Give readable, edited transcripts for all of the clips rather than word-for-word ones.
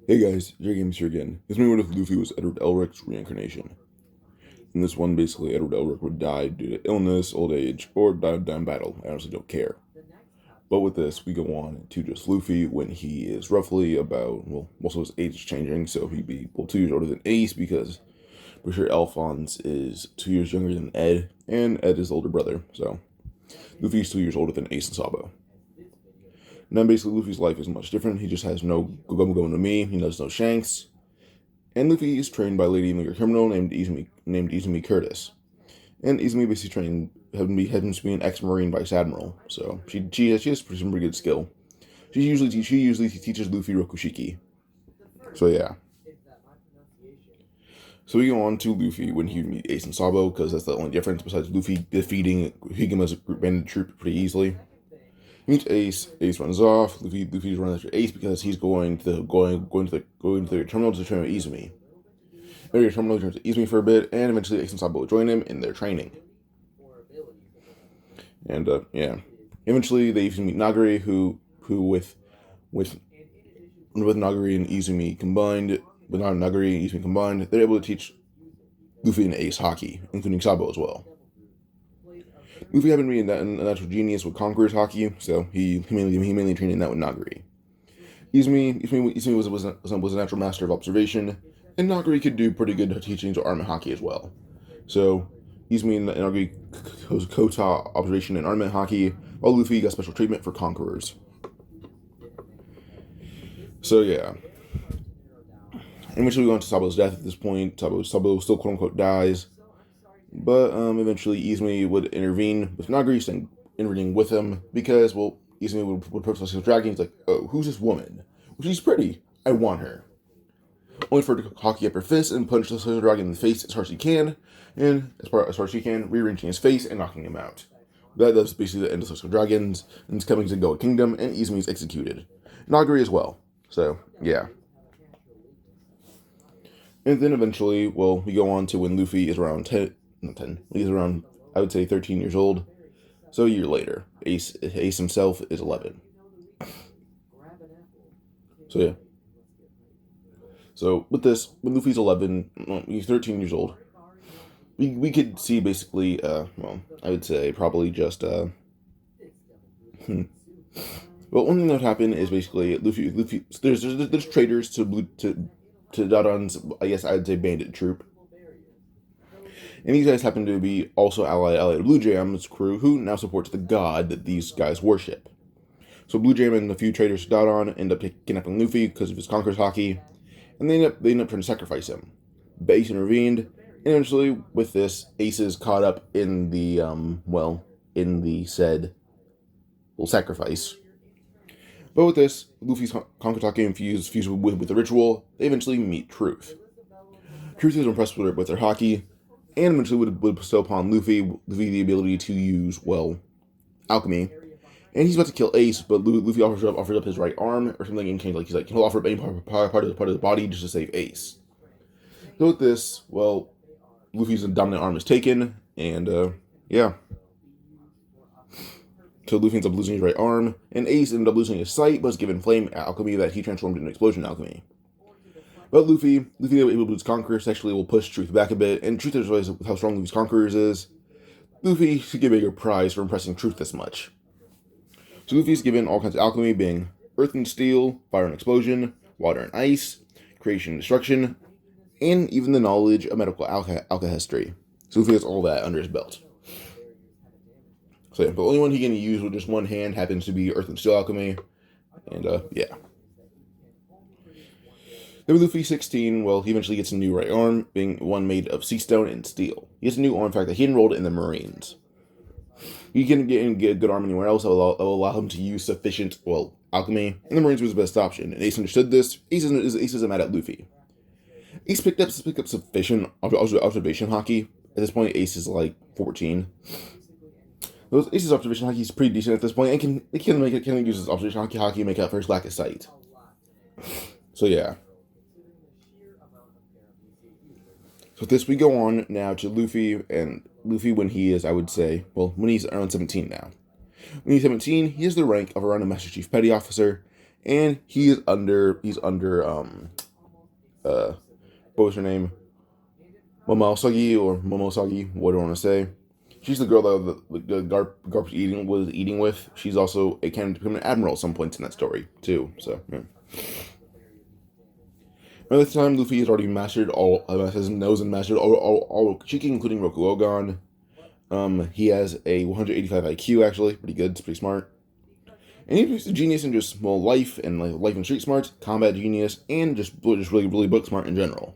Hey guys, J-Games here again. This movie with Luffy was Edward Elric's reincarnation. In this one, basically, Edward Elric would die due to illness, old age, or die in battle. I honestly don't care. But with this, we go on to just Luffy when he is roughly about, well, also his age is changing, so he'd be, well, 2 years older than Ace because we're sure Alphonse is 2 years younger than Ed, and Ed is the older brother, so Luffy's 2 years older than Ace and Sabo. And then basically Luffy's life is much different. He just has no Gomu no Mi, he knows no Shanks, and Luffy is trained by a lady in the criminal named Izumi Curtis. And Izumi basically trained him to be an ex-marine vice admiral, so she has some pretty good skill. She usually teaches Luffy Rokushiki. So yeah. So we go on to Luffy when he meets Ace and Sabo, because that's the only difference besides Luffy defeating Higima's bandit troop pretty easily. He meets Ace. Ace runs off. Luffy's running after Ace because he's going to the terminal to train with Izumi. Maybe the terminal turns to Izumi for a bit, and eventually Ace and Sabo will join him in their training. And yeah, eventually they even meet Nagari, who with Nagari and Izumi combined, they're able to teach Luffy and Ace hockey, including Sabo as well. Luffy having been a natural genius with Conqueror's hockey, so he mainly trained in that with Nagari. Izumi was a natural master of observation, and Nagari could do pretty good teaching to armament hockey as well. So Izumi and Nagari co-taught observation and armament hockey, while Luffy got special treatment for Conquerors. So yeah. And eventually we go on to Sabo's death at this point. Sabo still quote unquote dies. But eventually Izumi would intervene with Nagari, saying intervening with him because, well, Izumi would approach the dragon. He's like, oh, who's this woman? Well, she's pretty. I want her. Only for her to hockey up her fist and punch the Silver Dragon in the face as hard as she can, and as far as she can, rearranging his face and knocking him out. That's basically the end of the Silver Dragons, and it's coming to Goa Kingdom, and Izumi is executed. Nagari as well. So, yeah. And then eventually, well, we go on to when Luffy is around 10, he's around, I would say, 13 years old. So a year later, Ace himself is 11. So yeah. So with this, when Luffy's 11, well, he's 13 years old, we could see basically, well, I would say probably just, well, one thing that would happen is basically Luffy. There's traitors to Dodon's, I guess I'd say, bandit troop. And these guys happen to be also allied to Blue Jam's crew, who now supports the god that these guys worship. So Blue Jam and a few traitors to Dodon end up kidnapping Luffy because of his Conqueror's hockey, and they end up trying to sacrifice him. But Ace intervened, and eventually, with this, Ace is caught up in the, in the said, sacrifice. But with this, Luffy's Conqueror's hockey infused with the ritual, they eventually meet Truth. Truth is impressed with their hockey, and eventually would bestow upon Luffy the ability to use, well, alchemy. And he's about to kill Ace, but Luffy offers up his right arm or something, and he'll offer up any part of the body just to save Ace. So with this, well, Luffy's dominant arm is taken, and yeah. So Luffy ends up losing his right arm, and Ace ends up losing his sight, but is given flame alchemy that he transformed into explosion alchemy. But Luffy able to lose Conqueror, sexually will push Truth back a bit, and Truth has realized how strong Luffy's Conquerors is. Luffy should get a bigger prize for impressing Truth this much. So Luffy's given all kinds of alchemy, being earth and steel, fire and explosion, water and ice, creation and destruction, and even the knowledge of medical alchemy. So Luffy has all that under his belt. So yeah, the only one he can use with just one hand happens to be earth and steel alchemy, and yeah. Then with Luffy 16, well, he eventually gets a new right arm, being one made of sea stone and steel. He gets a new arm, in fact, that he enrolled in the Marines. He can get a good arm anywhere else that will allow him to use sufficient, well, alchemy, and the Marines was the best option. And Ace understood this. Ace isn't mad at Luffy. Ace picked up sufficient observation hockey. At this point, Ace is like 14. Ace's observation hockey is pretty decent at this point, and can use his observation hockey and make up for his lack of sight. So yeah. So with this, we go on now to Luffy when he is, I would say, well, when he's around 17 now. When he's 17, he has the rank of around a Master Chief Petty Officer, and he's under what was her name? Momosagi or Momosagi, what do I want to say? She's the girl that the Garp was eating with. She's also a can become an admiral at some points in that story too. So yeah. By this time, Luffy has already mastered his nose and mastered all Chiki, including Rokuogan. He has a 185 IQ, actually, pretty good. It's pretty smart. And he's a genius in just life and life and street smarts, combat genius, and just really book smart in general.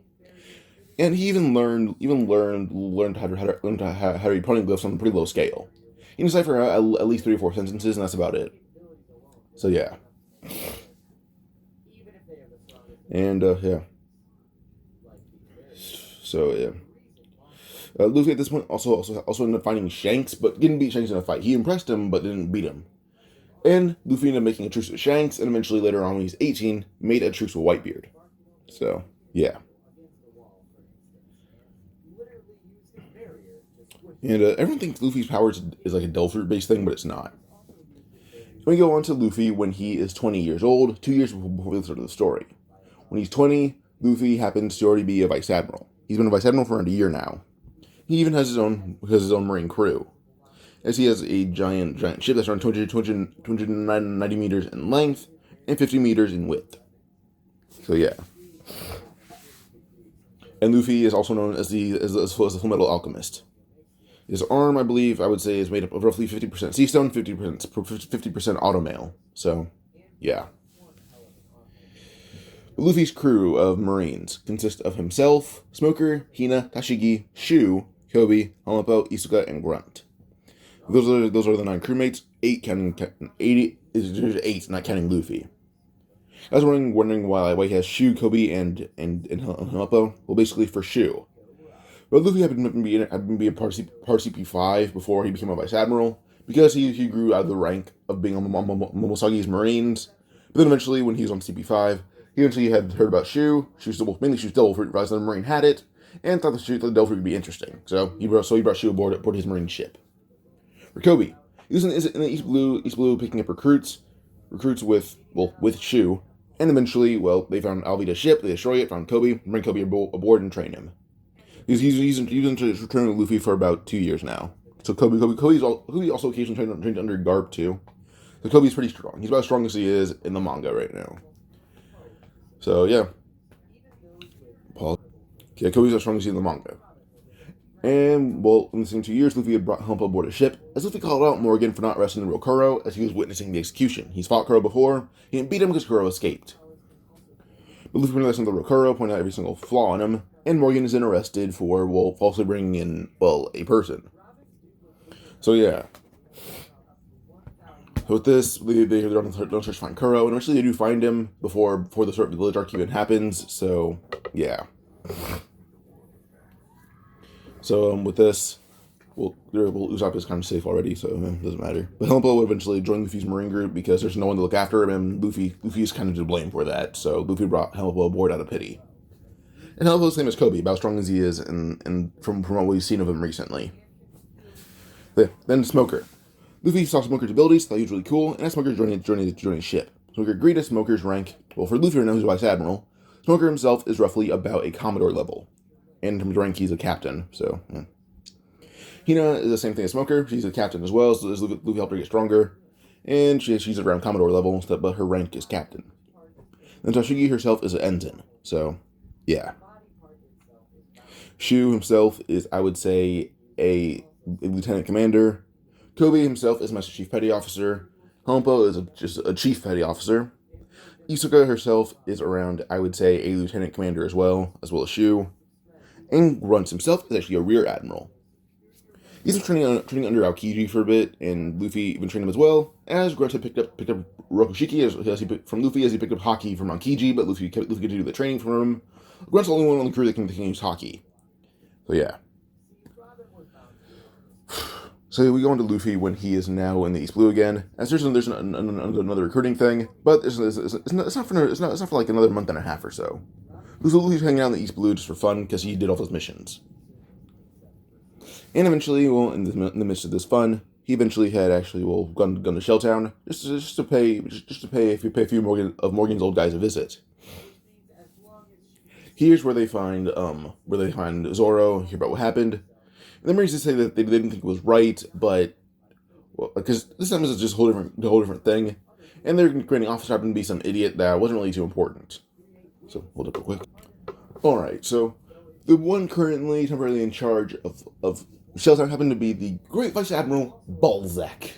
And he learned how to read pony glyphs on a pretty low scale. He can decipher at least 3 or 4 sentences, and that's about it. So yeah. And yeah. So yeah. Luffy at this point also ended up finding Shanks, but didn't beat Shanks in a fight. He impressed him, but didn't beat him. And Luffy ended up making a truce with Shanks, and eventually later on when he's 18, made a truce with Whitebeard. So yeah. And everyone thinks Luffy's powers is like a Delphi-based thing, but it's not. We go on to Luffy when he is 20 years old, 2 years before the start of the story. When he's 20, Luffy happens to already be a vice admiral. He's been a vice admiral for around a year now. He even has his own marine crew, as he has a giant ship that's around 290 meters in length and 50 meters in width. So yeah. And Luffy is also known as the Full Metal Alchemist. His arm, I would say, is made up of roughly 50% sea stone, 50% automail. So, yeah. Luffy's crew of Marines consists of himself, Smoker, Hina, Tashigi, Shu, Kobe, Helmeppo, Isuka, and Grunt. Those are the 9 crewmates. 8 not counting Luffy. I was wondering why he has Shu, Kobe, and Helmeppo. Well, basically for Shu. But Luffy had been being part CP5 before he became a vice admiral, because he grew out of the rank of being on Momosagi's Marines. But then eventually, when he was on CP5, he eventually had heard about Shu. Shu's Devil Fruit, realized the Marine had it, and thought the Devil Fruit would be interesting. So he brought Shu aboard his Marine ship. For Kobe, he was in the East Blue picking up recruits with Shu, and eventually, they found Alvida's ship, they destroy it, found Kobe, bring Kobe aboard and train him. He's been training with Luffy for about 2 years now. So Kobe also occasionally trained under Garp too. So Kobe's pretty strong. He's about as strong as he is in the manga right now. So yeah. Yeah, Kobe's as strong as he is in the manga. And in the same 2 years, Luffy had brought Helmeppo aboard a ship, as Luffy called out Morgan for not arresting the real Kuro as he was witnessing the execution. He's fought Kuro before. He didn't beat him because Kuro escaped. But Luffy pointed out some of the real Kuro, pointed out every single flaw in him, and Morgan is then arrested for, falsely bringing in, a person. So, yeah. So with this, they're on search to find Kuro, and eventually they do find him before the sort of village arc even happens, so, yeah. So, with this, Usopp is kind of safe already, so it doesn't matter. But Helmeppo would eventually join Luffy's Marine group because there's no one to look after him, and Luffy is kind of to blame for that, so Luffy brought Helmeppo aboard out of pity. And Helmeppo's name is Kobe, about as strong as he is, and from what we've seen of him recently. Then Smoker. Luffy saw Smoker's abilities, thought he was really cool, and asked Smoker to join his ship. Smoker agreed to Smoker's rank. Well, for Luffy right now, who's Vice Admiral, Smoker himself is roughly about a Commodore level. And in terms of rank, he's a captain, so, yeah. Hina is the same thing as Smoker. She's a captain as well, so Luffy helped her get stronger. And she's around Commodore level, but her rank is captain. And Tashigi herself is an ensign, so, yeah. Shu himself is, I would say, a lieutenant commander. Kobe himself is Master Chief Petty Officer. Helmeppo is just a Chief Petty Officer. Isuka herself is around, I would say, a lieutenant commander as well as Shu. And Grunt himself is actually a rear admiral. He's been training under Aokiji for a bit, and Luffy even trained him as well, as Grunt had picked up Rokushiki from Luffy as he picked up Haki from Aokiji, but Luffy could do the training from him. Grunt's the only one on the crew that can use Haki. So yeah. So we go on to Luffy when he is now in the East Blue again. As there's another recruiting thing, but it's not for like another month and a half or so. Luffy's hanging out in the East Blue just for fun because he did all those missions. And eventually, in the midst of this fun, he eventually had actually gone to Shelltown just to pay a few Morgan's old guys a visit. Here's where they find Zoro, hear about what happened. And the Marines say that they didn't think it was right, but because this time is just a whole different thing, and their commanding officer happened to be some idiot that wasn't really too important. So hold up real quick. All right, so the one currently temporarily in charge of Shelltown happened to be the Great Vice Admiral Balzac.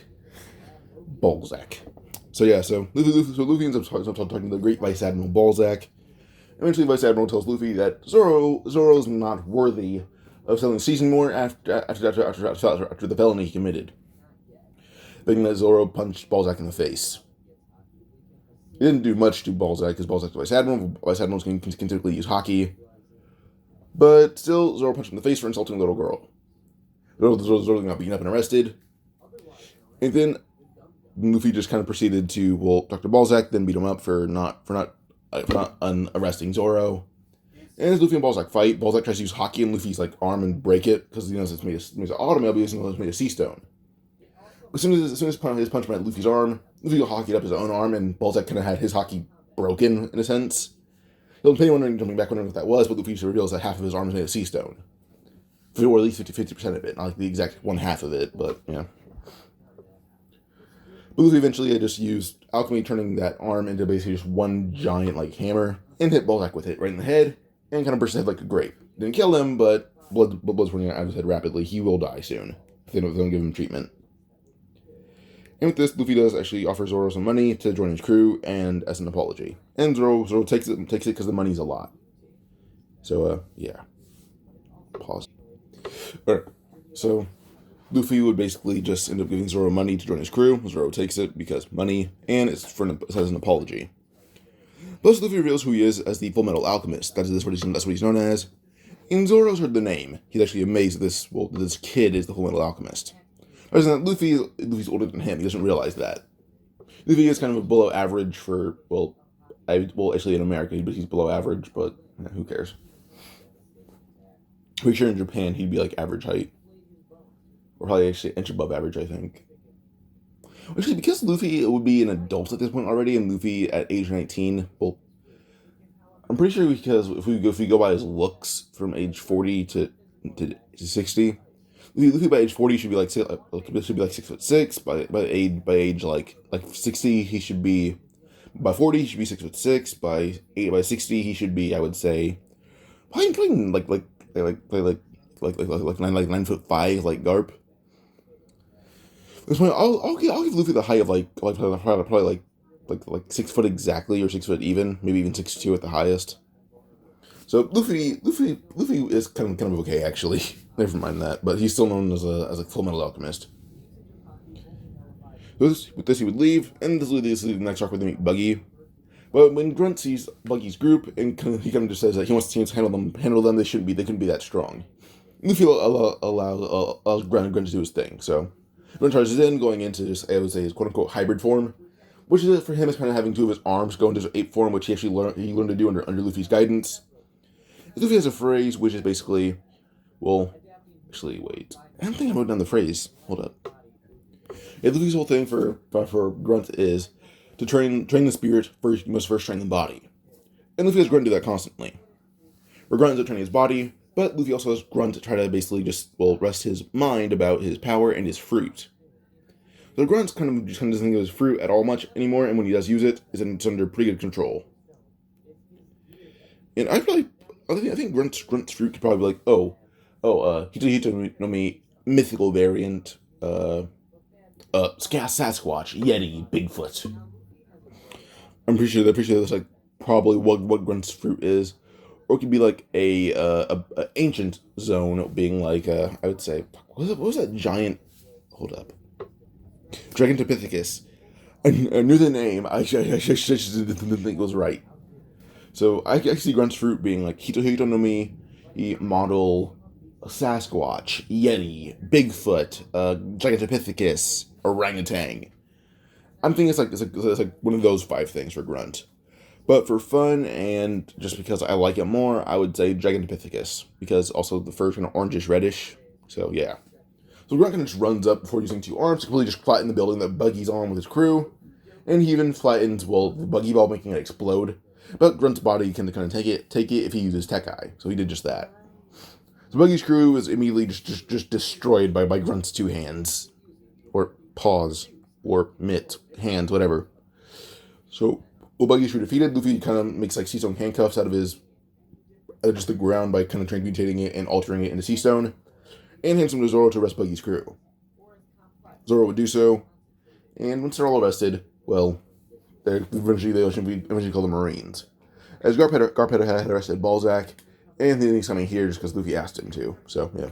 So yeah, so Luffy ends up talking to the Great Vice Admiral Balzac. Eventually, Vice Admiral tells Luffy that Zoro's not worthy of selling season more after the felony he committed, thinking that Zoro punched Balzac in the face. He didn't do much to Balzac because Balzac's the Vice Admiral. Vice Admirals can typically use hockey, but still, Zoro punched him in the face for insulting a little girl. Zoro got beaten up and arrested, and then Luffy just kind of proceeded to talk to Balzac, then beat him up for not unarresting Zoro. And as Luffy and Balzac fight, Balzac tries to use hockey in Luffy's arm and break it because he knows it's made of automobile because it's made of sea stone. As soon as his punch went at Luffy's arm, Luffy hockeyed up his own arm, and Balzac kind of had his hockey broken in a sense. He'll be jumping back wondering what that was, but Luffy reveals that half of his arm is made of sea stone, or at least 50% of it, not like the exact one half of it, but yeah. But Luffy eventually just used alchemy, turning that arm into basically just one giant hammer, and hit Balzac with it right in the head, and kind of burst his head like a grape. Didn't kill him, but blood's running out of his head rapidly. He will die soon if they don't give him treatment. And with this, Luffy does actually offer Zoro some money to join his crew and as an apology. And Zoro takes it because the money's a lot. So yeah. Pause. Alright. So Luffy would basically just end up giving Zoro money to join his crew. Zoro takes it because money, and it's as an apology. Plus, Luffy reveals who he is as the Full Metal Alchemist. That's what he's known as. And Zoro's heard the name. He's actually amazed that this kid is the Full Metal Alchemist. Other than that, Luffy's older than him. He doesn't realize that. Luffy is kind of below average for actually in America, but he's below average. But who cares? Pretty sure in Japan he'd be average height. Or probably actually an inch above average, I think. Actually, because Luffy would be an adult at this point already, and Luffy at age 19, I'm pretty sure because if we go by his looks from age 40 to 60, Luffy by age 40 should be 6'6". By age 60, he should be. By 40, he should be 6'6". By 60, he should be, I would say, probably 9'5", like Garp. This point, I'll give Luffy the height of probably 6 foot exactly, or 6 foot even, maybe even 6'2" at the highest. So Luffy is kind of okay actually. Never mind that, but he's still known as a Full Metal Alchemist. With this, he would leave, and this leads to the next arc where they meet Buggy. But when Grunt sees Buggy's group, and he kind of just says that he wants to handle them, they couldn't be that strong. Luffy allows Grunt to do his thing. So Grunt charges in, going into just, I would say, his quote unquote hybrid form, which is for him is kind of having two of his arms go into his ape form, which he actually learned to do under Luffy's guidance. Luffy has a phrase which is basically, actually, wait. I don't think I wrote down the phrase. Hold up. Yeah, Luffy's whole thing for Grunt is to train the spirit first. You must first train the body, and Luffy has Grunt do that constantly. Where Grunt ends up training his body, but Luffy also has Grunt to try to basically just rest his mind about his power and his fruit. So Grunt kind of doesn't think of his fruit at all much anymore, and when he does use it, it's under pretty good control. And I think Grunt's fruit could probably be Hito no Mi mythical variant, Sasquatch, Yeti, Bigfoot. I'm pretty sure that's probably what Grunt's fruit is, or it could be a ancient zone, being I would say, what was that giant? Hold up, Dragantopithecus. I knew the name. I didn't think it was right. So I see Grunt's fruit being Hito no Mi, model Sasquatch, Yeti, Bigfoot, Gigantopithecus, orangutan. I'm thinking it's one of those 5 things for Grunt. But for fun and just because I like it more, I would say Gigantopithecus, because also the fur's kind of orangish reddish. So yeah. So Grunt kind of just runs up before using 2 arms to completely just flatten the building that Buggy's on with his crew. And he even flattens, well, the Buggy ball, making it explode. But Grunt's body can kind of take it if he uses Tech Eye. So he did just that. So Buggy's crew is immediately just destroyed by Grunt's 2 hands. Or paws. Or mitt. Hands, whatever. So, well, Buggy's crew defeated. Luffy kind of makes like sea stone handcuffs out of his... just the ground by kind of transmutating it and altering it into sea stone. And hands them to Zoro to arrest Buggy's crew. Zoro would do so. And once they're all arrested, well... They eventually call the Marines. As Garpetta had arrested Balzac, and then he's coming here just because Luffy asked him to. So, yeah.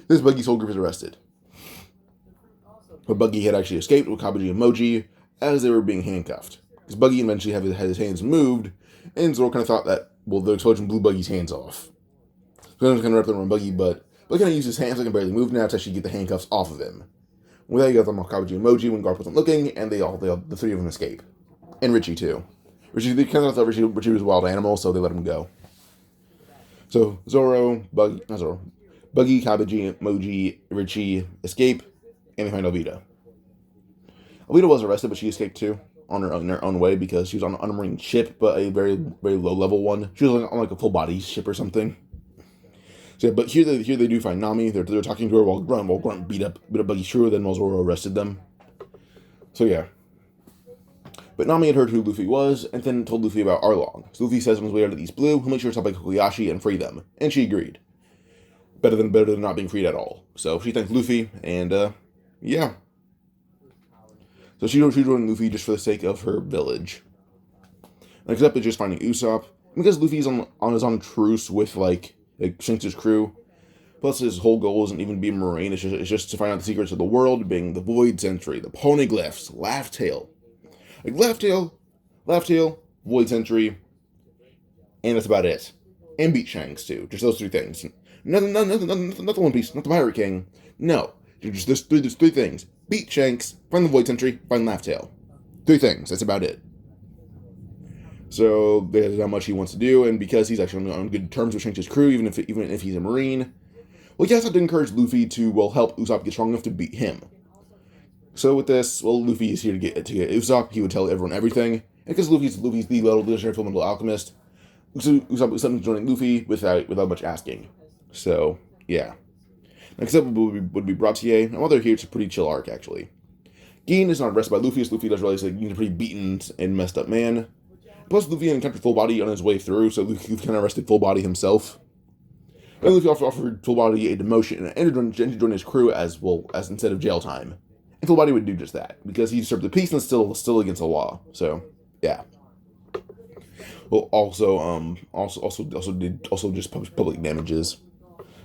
This Buggy's whole group is arrested. But Buggy had actually escaped with Kabuji and Moji as they were being handcuffed. Because Buggy eventually had his hands moved, and Zoro kind of thought that, well, the explosion blew Buggy's hands off. So he was kind of wrapped around Buggy, but Buggy kind of used his hands, so he can barely move now to actually get the handcuffs off of him. With that, he got them off Kabuji and Moji when Garp wasn't looking, and the 3 of them escape. And Richie, too. They kind of thought Richie was a wild animal, so they let him go. So, Buggy, Kabuji, Moji, Richie escape, and they find Alvida. Alvida was arrested, but she escaped, too, on her own way, because she was on a Marine ship, but a very, very low-level one. She was on like a full-body ship or something. So, yeah, but here they do find Nami. They're talking to her while Grunt beat up Buggy's crew, then Zoro arrested them. So, yeah. But Nami had heard who Luffy was, and then told Luffy about Arlong. So Luffy says on his way out of East Blue, he'll make sure to stop by Kokoyashi and free them. And she agreed. Better than not being freed at all. So she thanked Luffy, and, yeah. So she joined Luffy just for the sake of her village. Next up is just finding Usopp. Because Luffy's on truce with, like Shanks' crew. Plus his whole goal isn't even to be a Marine, it's just to find out the secrets of the world, being the Void Sentry, the Poneglyphs, Laugh Tale. Like, Laugh Tale, Void Sentry, and that's about it. And beat Shanks, too. Just those 3 things. Nothing, not the One Piece, not the Pirate King. No. Just there's 3 things. Beat Shanks, find the Void Sentry, find Laugh Tale. 3 things, that's about it. So, there's how much he wants to do, and because he's actually on good terms with Shanks' crew, even if he's a Marine, well, he has to encourage Luffy to, well, help Usopp get strong enough to beat him. So with this, well, Luffy is here to get Usopp. He would tell everyone everything. And because Luffy's the legendary fundamental alchemist, Usopp is joining Luffy without much asking. So, yeah. Next up would be Brautier. And while they're here, it's a pretty chill arc, actually. Gin is not arrested by Luffy, as Luffy does realize that he's a pretty beaten and messed up man. Plus, Luffy encountered Full Body on his way through, so Luffy kind of arrested Full Body himself. And Luffy offered Full Body a demotion and to join his crew as instead of jail time. And Full Body would do just that, because he disturbed the peace and still against the law. So, yeah. Well, also just public damages.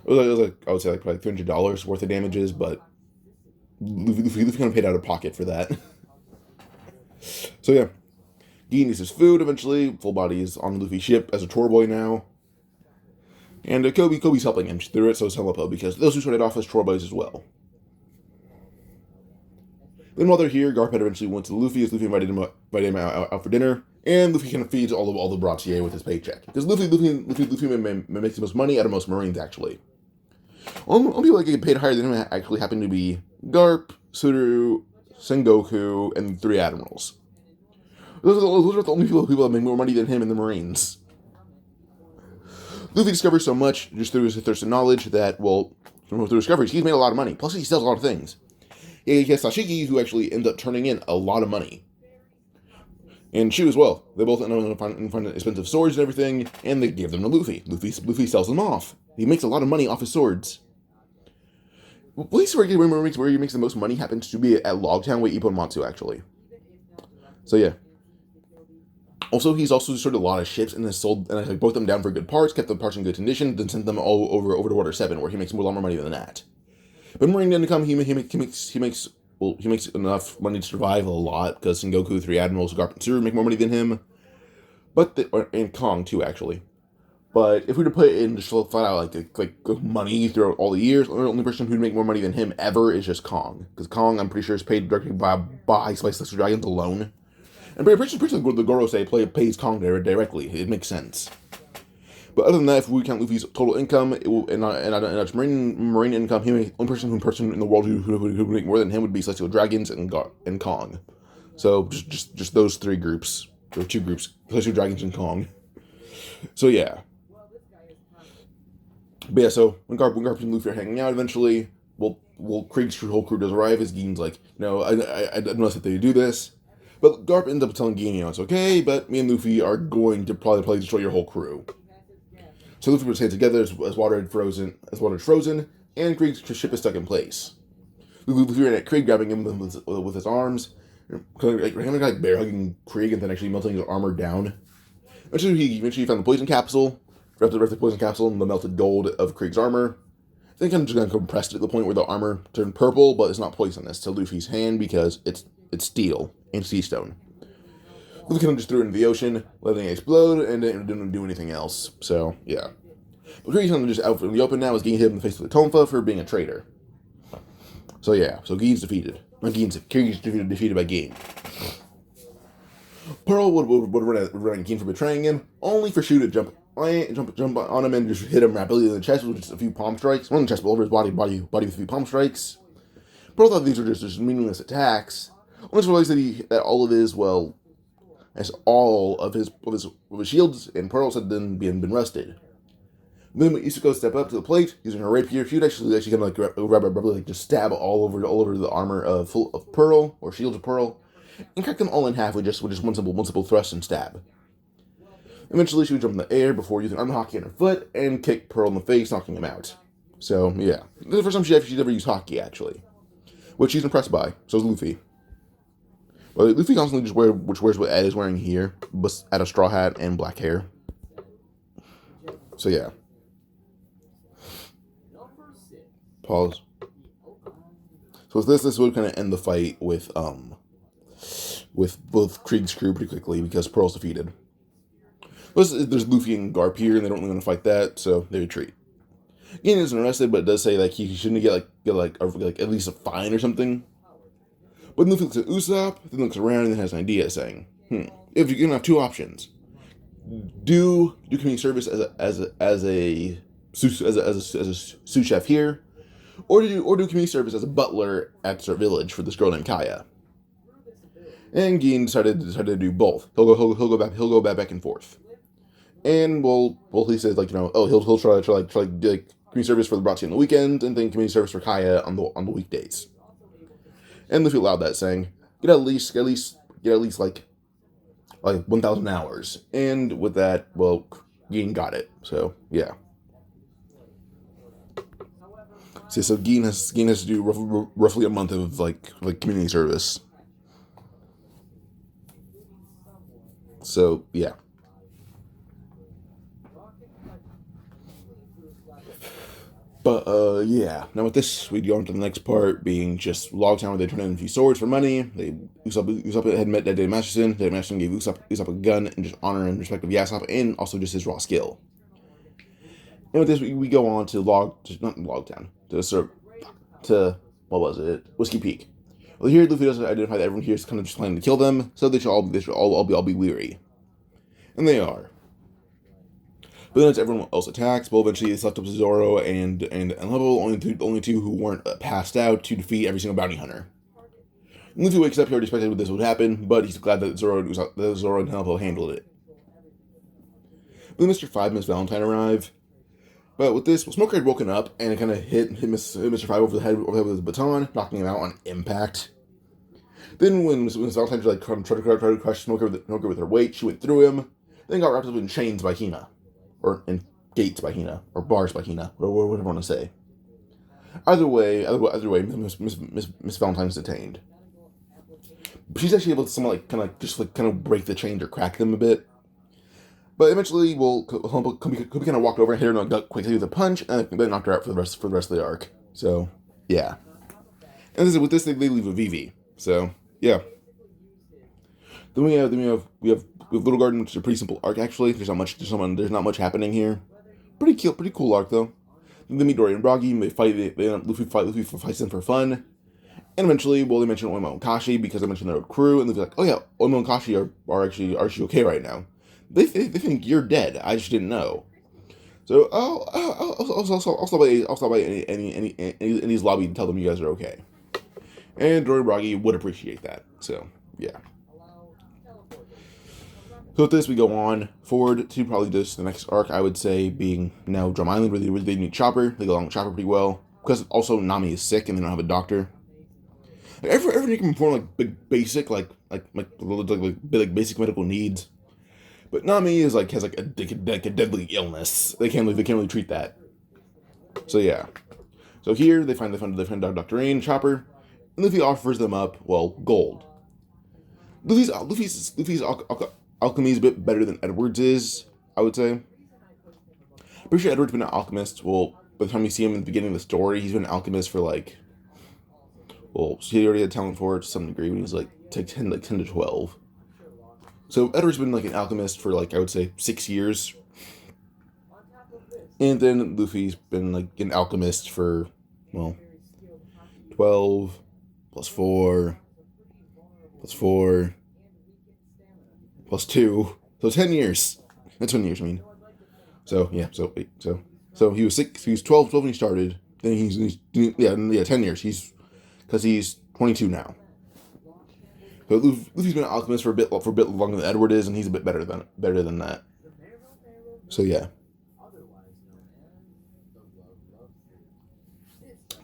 It was like I would say like probably $300 worth of damages, but Luffy kind of paid out of pocket for that. So yeah, Gin needs his food eventually. Full Body is on Luffy's ship as a tour boy now, and Kobe's helping him through it. So is Helmeppo, because those two started off as tour boys as well. Then while they're here, Garp eventually went to Luffy as Luffy invited him out for dinner, and Luffy kind of feeds all the Brautier with his paycheck. Because Luffy makes the most money out of most Marines, actually. Only people that get paid higher than him actually happen to be Garp, Suru, Sengoku, and 3 admirals. Those are the only people that make more money than him in the Marines. Luffy discovers so much just through his thirst of knowledge that, well, through discoveries, he's made a lot of money. Plus, he sells a lot of things. He has Sashiki, who actually ends up turning in a lot of money. And Shu as well. They both end up finding expensive swords and everything, and they give them to Luffy. Luffy sells them off. He makes a lot of money off his swords. The place where he makes the most money happens to be at Logtown with Ippo Matsu, actually. So yeah. Also, he's also destroyed a lot of ships and has sold and broke them down for good parts, kept the parts in good condition, then sent them all over to Water 7, where he makes a lot more money than that. But Marine income, he makes enough money to survive a lot, because Sengoku, 3 admirals, Garp, and Suru make more money than him. And Kong too, actually. But if we were to put it in just flat out like money throughout all the years, the only person who'd make more money than him ever is just Kong. Because Kong, I'm pretty sure, is paid directly by Spice Lesser Dragons alone. And pretty sure the Gorosei pays Kong directly. It makes sense. But other than that, if we count Luffy's total income, it will, and marine income, he only person in the world who would make more than him would be Celestial Dragons and Kong. So just those three groups, or two groups, Celestial Dragons and Kong. So yeah. But yeah, so when Garp and Luffy are hanging out, eventually, Krieg's whole crew does arrive. As Gein's like, I don't know if they do this. But Garp ends up telling Gein, it's okay, but me and Luffy are going to probably destroy your whole crew. So Luffy would stay together as water is frozen, and Krieg's ship is stuck in place. Luffy ran at Krieg, grabbing him with his arms, like bear hugging Krieg, and then actually melting his armor down. Eventually, he found the poison capsule, wrapped the poison capsule in the melted gold of Krieg's armor. Then kind of compressed it to the point where the armor turned purple, but it's not poisonous to Luffy's hand because it's steel and sea stone. Luffy kind of just threw it into the ocean, letting it explode, and didn't do anything else. So, yeah. But Krieg's kind of just out in the open now as Gein hit him in the face with a tonfa for being a traitor. So, yeah. So, Gein's defeated. Krieg's defeated by Gein. Pearl would run at Gein for betraying him, only for Shu to jump on him and just hit him rapidly in the chest with just a few palm strikes. One in the chest, but over his body with a few palm strikes. Pearl thought these were just meaningless attacks. Once realized that all of his, as all of his shields and pearls had then been rusted. Then when Isuko stepped up to the plate using her rapier, she would actually kind of grab just stab all over the armor of Pearl or shields of Pearl, and crack them all in half with just one simple thrust and stab. Eventually, she would jump in the air before using arm hockey on her foot and kick Pearl in the face, knocking him out. So yeah, this is the first time she's ever used hockey actually, which she's impressed by. So is Luffy. Well, Luffy constantly just wears what Ed is wearing here, but add a straw hat and black hair. So yeah. Pause. So with this would kind of end the fight with both Krieg's crew pretty quickly because Pearl's defeated. There's Luffy and Garp here, and they don't really want to fight that, so they retreat. Gein isn't arrested, but it does say he shouldn't get at least a fine or something. But Luffy looks at Usopp, then looks around and has an idea, saying, if you're gonna have two options, do community service as a sous chef here, or do community service as a butler at their village for this girl named Kaya. And Gein decided to do both. He'll go back and forth. And he says he'll try community service for the Bratzi on the weekend, and then community service for Kaya on the weekdays. And Luffy allowed that, saying, get at least 1,000 hours. And with that, Gein got it. So yeah. So Gein has to do roughly a month of community service. So yeah. But yeah. Now with this, we go on to the next part, being just Logtown, where they turn in a few swords for money. Usopp had met Dave Masterson. Dave Masterson gave Usopp a gun and just honor and respect of Yasopp, and also just his raw skill. And with this, we go on to Whiskey Peak. Well, here Luffy doesn't identify that everyone here is kind of just planning to kill them, so they should all be weary, and they are. But then as everyone else attacks, eventually it's left up to Zoro and Level, only two who weren't passed out, to defeat every single bounty hunter. And Luffy wakes up, he already expected this would happen, but he's glad that Zoro and Level handled it. But then Mr. 5 and Miss Valentine arrive. But with this, Smoker had woken up and it kind of hit Mr. 5 over the head with his baton, knocking him out on impact. Then when Miss Valentine tried to crush Smoker with her weight, she went through him, then got wrapped up in chains by Hina. Or in gates by Hina, or bars by Hina, or whatever you want to say. Either way, Miss Valentine is detained. But she's actually able to somewhat kind of break the chains or crack them a bit. But eventually, Kobe kind of walked over and hit her in the gut quickly with a punch, and then knocked her out for the rest of the arc. So yeah. And with this, they leave with Vivi. So yeah. Then we have Little Garden, which is a pretty simple arc actually. There's not much happening here. Pretty cool arc though. Then they meet Dory and Bragi, and they fight. Luffy fights them for fun. And eventually, they mention Oimo and Kashi because I mentioned their crew, and they're like, "Oh yeah, Oimo and Kashi are actually okay right now. They think you're dead. I just didn't know." So I'll stop by any's lobby and tell them you guys are okay. And Doribagi would appreciate that. So yeah. So with this, we go on forward to probably just the next arc, I would say, being now Drum Island, where they meet Chopper. They go along with Chopper pretty well. Because also Nami is sick and they don't have a doctor. Like, everything can perform like basic, like basic medical needs. But Nami is has a deadly illness. They can't really treat that. So yeah. So here they find Dr. Rain, Chopper, and Luffy offers them up, well, gold. Luffy's alchemy is a bit better than Edward's is, I would say. Pretty sure Edward's been an alchemist. Well, by the time you see him in the beginning of the story, he's been an alchemist for he already had talent for it to some degree when he was 10 to 12. So Edward's been an alchemist for I would say 6 years. And then Luffy's been an alchemist for 12 plus 4 plus 4 plus 2. So 10 years. That's 10 years, I mean. So, yeah, so he was 6, he was 12 when he started. Then he's 10 years. Because he's 22 now. So Luffy's been an alchemist for a bit longer than Edward is, and he's a bit better than that. So, yeah.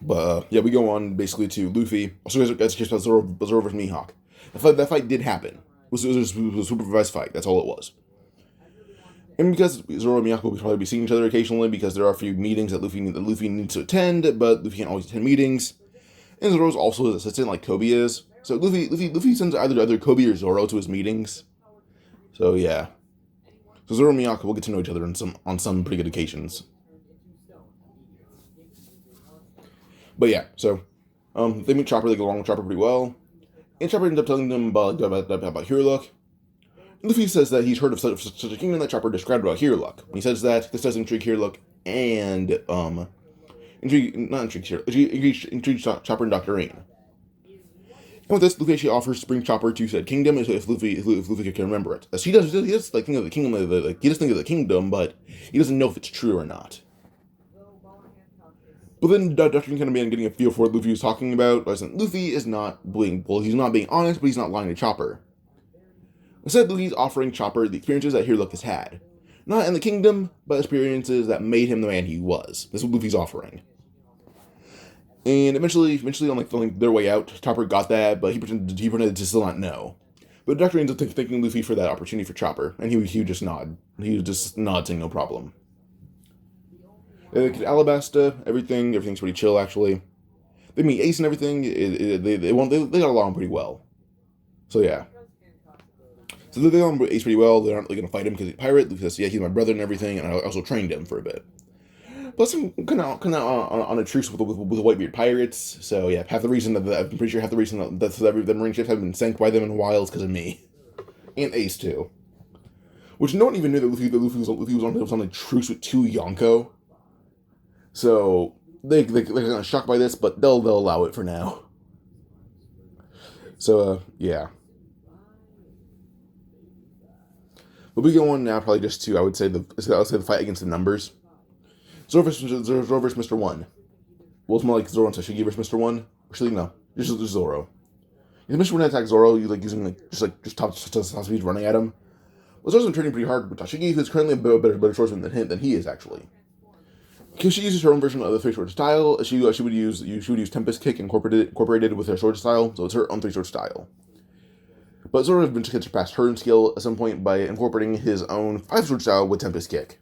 But, we go on basically to Luffy. Also, guys, just about Zoro versus Mihawk. That fight did happen. It was a supervised fight. That's all it was. And because Zoro and Miyako will probably be seeing each other occasionally, because there are a few meetings that Luffy needs to attend, but Luffy can't always attend meetings. And Zoro's also his assistant, like Kobe is. So Luffy sends either Kobe or Zoro to his meetings. So yeah. So Zoro and Miyako will get to know each other on some pretty good occasions. But yeah, so they meet Chopper. They get along with Chopper pretty well. And Chopper ends up telling them about Hiruluk. Luffy says that he's heard of such a kingdom that Chopper described about Hiruluk. When he says that, this does intrigue Hiruluk and intrigue Chopper and Dr. Rain. And with this, Luffy actually offers to bring Chopper to said kingdom if Luffy can remember it. As he does think of the kingdom, he does think of the kingdom, but he doesn't know if it's true or not. But then Dr. Rain kind of began getting a feel for what Luffy was talking about. Luffy is not he's not being honest, but he's not lying to Chopper. Instead, Luffy's offering Chopper the experiences that Hiruluk has had. Not in the kingdom, but experiences that made him the man he was. That's what Luffy's offering. And eventually on their way out, Chopper got that, but he pretended to still not know. But Dr. Rain ends up thanking Luffy for that opportunity for Chopper, and he would just nod. He would just nod, saying no problem. They get Alabasta, everything's pretty chill actually. They meet Ace and everything. They got along pretty well. So yeah. So they got along with Ace pretty well. They aren't really gonna fight him because he's a pirate. Because he's my brother and everything, and I also trained him for a bit. Plus, I'm kind of on a truce with the Whitebeard pirates. So yeah, I'm pretty sure half the reason that the marine ships haven't been sank by them in a while is because of me, and Ace too. Which no one even knew that Luffy was on a truce with 2 Yonko. So they're kind of shocked by this, but they'll allow it for now. So yeah. But we go on now probably just to I would say the fight against the numbers. Zoro versus Mr. 1. Well, it's more like Zoro and Sashigi versus Mr. 1. Actually, no, just Zoro. If Mr. 1 attacks Zoro, you using just top speed running at him. Well, Zoro's been training pretty hard with Sashigi, who's currently a better swordsman than he is actually. Because she uses her own version of the 3-sword style. She would use Tempest Kick incorporated with her sword style, so it's her own 3-sword style. But Zoro has been surpassed her in skill at some point by incorporating his own 5-sword style with Tempest Kick.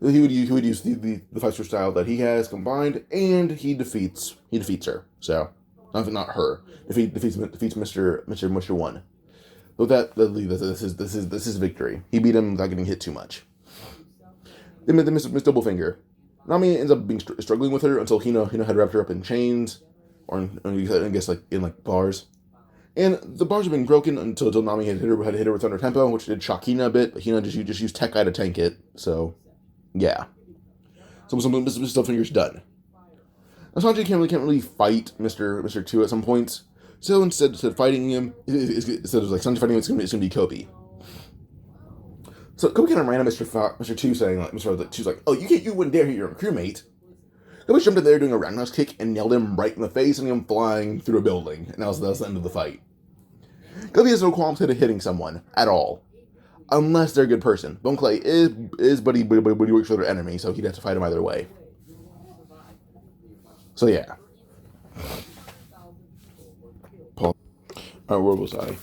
He would use the 5-sword style that he has combined, and he defeats her. So not her. Defeats Mr. 1. So this is victory. He beat him without getting hit too much. Then Miss Doublefinger. Nami ends up struggling with her until Hino had wrapped her up in chains, or I guess in bars. And the bars have been broken until Nami had hit her with Thunder Tempo, which did shock Hina a bit, but Hina just used Tech Eye to tank it. So yeah. So Miss Doublefinger's done. Now Sanji can't really fight Mr. 2 at some points. So instead of fighting him, instead of Sanji fighting him, it's gonna be Kobe. So Kobe kind of ran at Mr. Two, saying like Mr. Two's like, "Oh, you wouldn't dare hit your crewmate." Kobe jumped in there doing a roundhouse kick and nailed him right in the face, and him flying through a building. And that was the end of the fight. Kobe has no qualms hitting someone at all, unless they're a good person. Bone Clay but he works for their enemy, so he'd have to fight him either way. So yeah. Paul. Alright, where was I?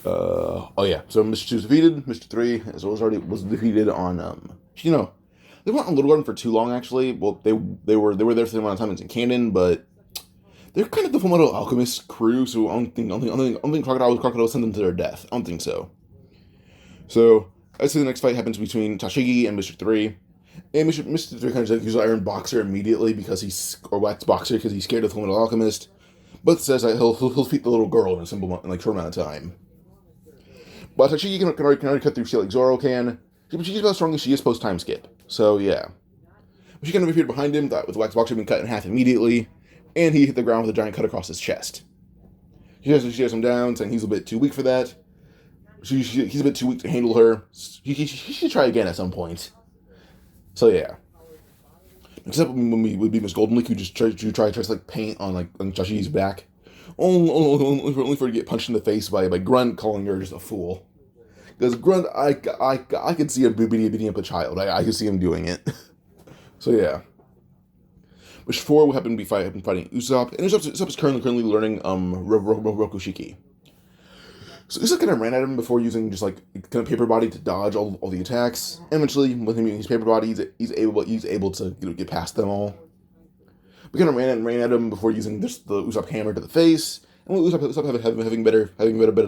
Oh yeah. So Mr. 2 was defeated. Mr. 3 as well was defeated on they weren't on Little Garden for too long actually. Well, they were there for the same amount of time as in canon, but they're kind of the Fullmetal Alchemist crew, so I don't think Crocodile sent them to their death. I don't think so. So I'd say the next fight happens between Tashigi and Mr. 3. And Mr. 3 kind of uses Iron Boxer immediately or Wax Boxer because he's scared of the Fullmetal Alchemist. But says that he'll defeat the little girl in a simple, in like short amount of time. But Tashigi can already cut through steel like Zoro can. But she's about as strong as she is post time skip. So yeah. But she kind of appeared behind him with the Wax Boxer being cut in half immediately. And he hit the ground with a giant cut across his chest. She has him down, saying he's a bit too weak for that. He's a bit too weak to handle her. He should try again at some point. So yeah. Except when we beat Miss Golden Leak, who just tries to like paint on Tashigi's back. Only for her to get punched in the face by Grunt calling her just a fool. Because Grunt, I could see him beating up a child. I could see him doing it. So yeah. Which 4 will happen to be fighting Usopp, and Usopp is currently learning Rokushiki. So Usopp kind of ran at him before using just like kind of paper body to dodge all the attacks. And eventually, with him using his paper body, he's able to get past them all. We kind of ran at him before using the Usopp hammer to the face, and with Usopp having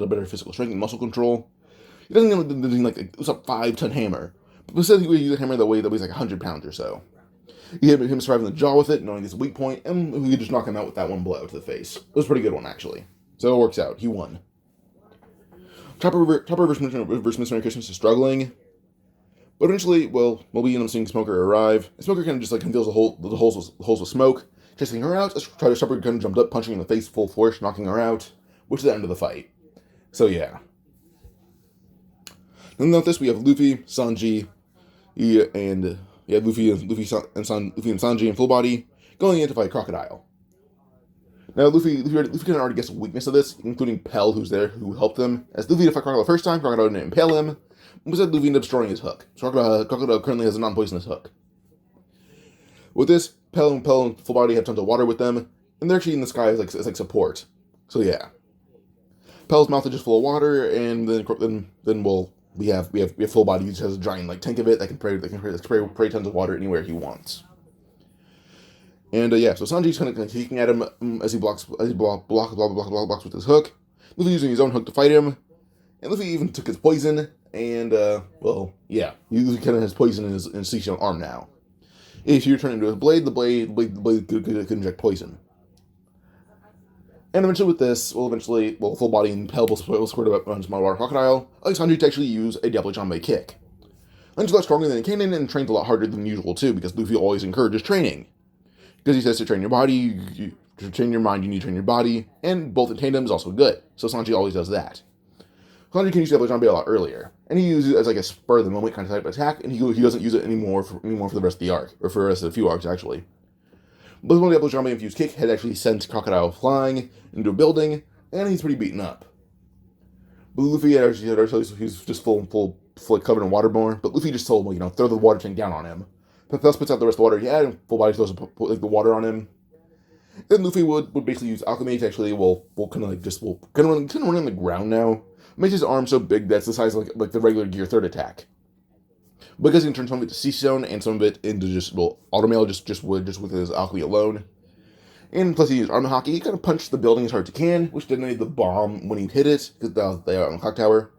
better physical strength and muscle control, he doesn't get like Usopp 5-ton hammer, but instead he would use a hammer that weighs like 100 pounds or so. He hit him surviving the jaw with it, knowing his weak point, and we could just knock him out with that one blow to the face. It was a pretty good one, actually. So it works out. He won. Chopper versus Mr. Christmas is struggling, but eventually, we'll be seeing Smoker arrive. And Smoker kind of just like fills the holes with smoke, chasing her out. Chopper kind of jumped up, punching in the face full force, knocking her out, which is the end of the fight. So yeah. And then this we have Luffy, Sanji, Luffy and Sanji in full body going in to fight Crocodile. Now, Luffy can already guess the weakness of this, including Pell, who's there, who helped them. As Luffy to fight Crocodile the first time, Crocodile didn't impale him. Instead, Luffy ended up destroying his hook. So Crocodile currently has a non-poisonous hook. With this, Pell and full body have tons of water with them, and they're actually in the sky as like support. So yeah, Pell's mouth is just full of water, and then we have full body, which has a giant like tank of it that can spray tons of water anywhere he wants. And so Sanji's kind of kicking at him as he blocks with his hook. Luffy using his own hook to fight him, and Luffy even took his poison. And Luffy kind of has poison in his seashell arm now. If you turn into his blade, the blade could inject poison. And eventually with this, full body and Pell will squirt up on my water Crocodile, Sanji to actually use a Diablo Jambe kick. Sanji's a lot stronger than Kanan and trains a lot harder than usual too, because Luffy always encourages training. Because he says to train your body, to train your mind, you need to train your body, and both in tandem is also good. So Sanji always does that. Sanji can use Diablo Jambe a lot earlier, and he uses it as like a spur of the moment kind of type of attack, and he doesn't use it anymore for the rest of the arc, or for the rest of the few arcs actually. But one Diablo Jambe infused kick had actually sent Crocodile flying into a building, and he's pretty beaten up. But Luffy he was just full covered in water more, but Luffy just told him, throw the water tank down on him. But Thus puts out the rest of the water he had, and full body throws the water on him. Then Luffy would basically use alchemy to actually run on the ground now. Makes his arm so big that's the size of like the regular Gear 3rd attack. Because he can turn some of it to Sea Stone and some of it into Automail just with his alchemy alone. And plus he used Armor Hockey. He kind of punched the building as hard as he can, which detonated the bomb when he hit it, because they are on the clock tower.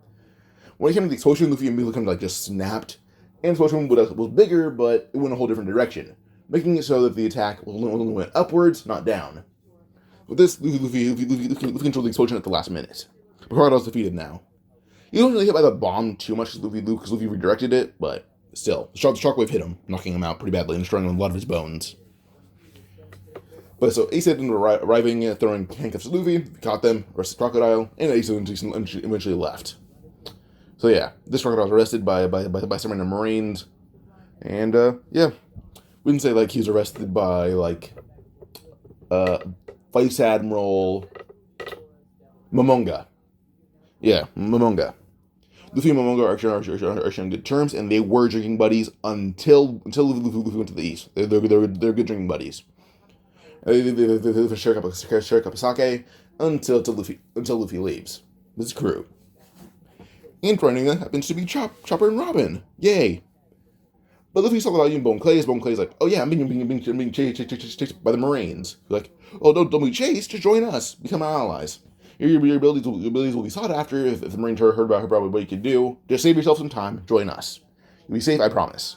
When he came to the explosion, Luffy immediately kind of just snapped. And the explosion was bigger, but it went a whole different direction, making it so that the attack only went upwards, not down. With this, Luffy controlled the explosion at the last minute. But Crocodile's defeated now. He wasn't really hit by the bomb too much because Luffy redirected it, but still, the shockwave hit him, knocking him out pretty badly and destroying a lot of his bones. But so Ace ended up arriving, throwing handcuffs at Luffy, caught them, arrested Crocodile, and Ace eventually left. So yeah, this crocodile was arrested by some random Marines, and yeah, we didn't say like he was arrested by like uh, Vice Admiral Momonga. Yeah, Momonga. Luffy and Momonga are actually on good terms, and they were drinking buddies until Luffy went to the east. They're good drinking buddies. They share a cup of sake until Luffy leaves. This crew. And running that happens to be Chopper and Robin. Yay! But Luffy's talking about Bone Clay. Bone Clay's like, oh yeah, I'm being chased by the Marines. Like, oh don't be chased, just join us, become our allies. Your abilities will be sought after if the Marines heard about what you can do. Just save yourself some time, join us. You'll be safe, I promise.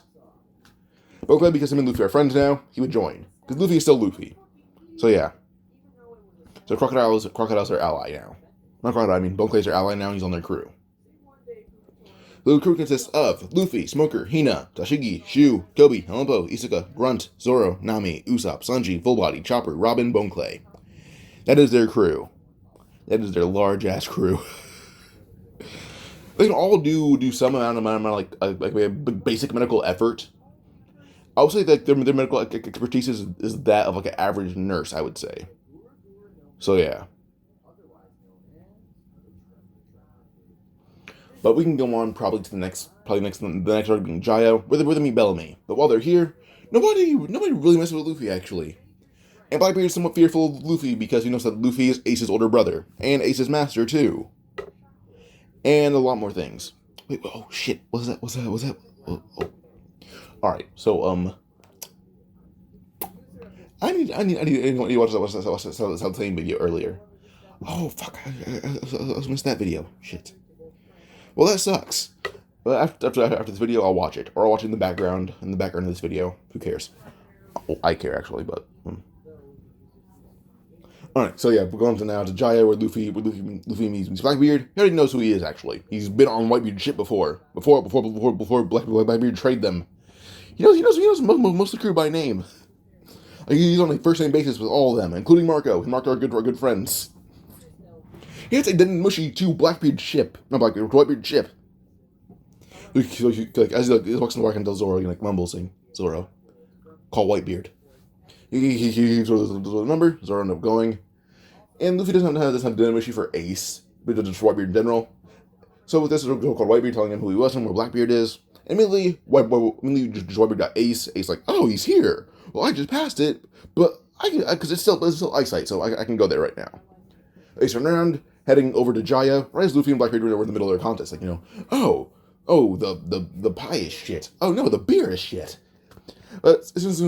Bone Clay, because him and Luffy are friends now, he would join. Because Luffy is still Luffy. So yeah. So crocodiles are ally now. Not crocodile, I mean Bone Clay's their ally now, he's on their crew. The crew consists of Luffy, Smoker, Hina, Tashigi, Shu, Kobe, Helmpo, Isuka, Grunt, Zoro, Nami, Usopp, Sanji, Fullbody, Chopper, Robin, Bone Clay. That is their crew. That is their large-ass crew. They can all do some amount of like basic medical effort. I would say that their medical expertise is that of like an average nurse, I would say. So yeah. But we can go on probably to the next arc being Jaya, where they meet Bellamy. But while they're here, nobody really messes with Luffy actually. And Blackbeard is somewhat fearful of Luffy because he knows that Luffy is Ace's older brother and Ace's master too, and a lot more things. Wait, oh shit, what's that? Oh. All right, so I need to watch that same video earlier. Oh fuck, I was missing that video. Shit. Well, that sucks. But after this video, I'll watch it, or I'll watch it in the background of this video. Who cares? Oh, I care actually, but. All right, so yeah, we're going to Jaya, where Luffy meets Blackbeard. He already knows who he is. Actually, he's been on Whitebeard's ship before Blackbeard traded them. He knows most of the crew by name. Like, he's on a first name basis with all of them, including Marco. And Marco are good friends. He had to say mushy to Blackbeard's ship, not Blackbeard, Whitebeard's ship. Like as he walks in the park and tells Zoro, he like mumbles, saying, "Zoro, call Whitebeard." He gives the number. Zoro ends up going, and Luffy doesn't have this issue for Ace, but just for Whitebeard in general. So with this, called Whitebeard telling him who he was and where Blackbeard is. Immediately, Whitebeard got Ace. Ace like, oh, he's here. Well, I just passed it, but because it's still eyesight, so I can go there right now. Ace turned around, heading over to Jaya, right as Luffy and Blackbeard were in the middle of their contest. Like, the pie is shit. Oh no, the beer is shit. But as soon as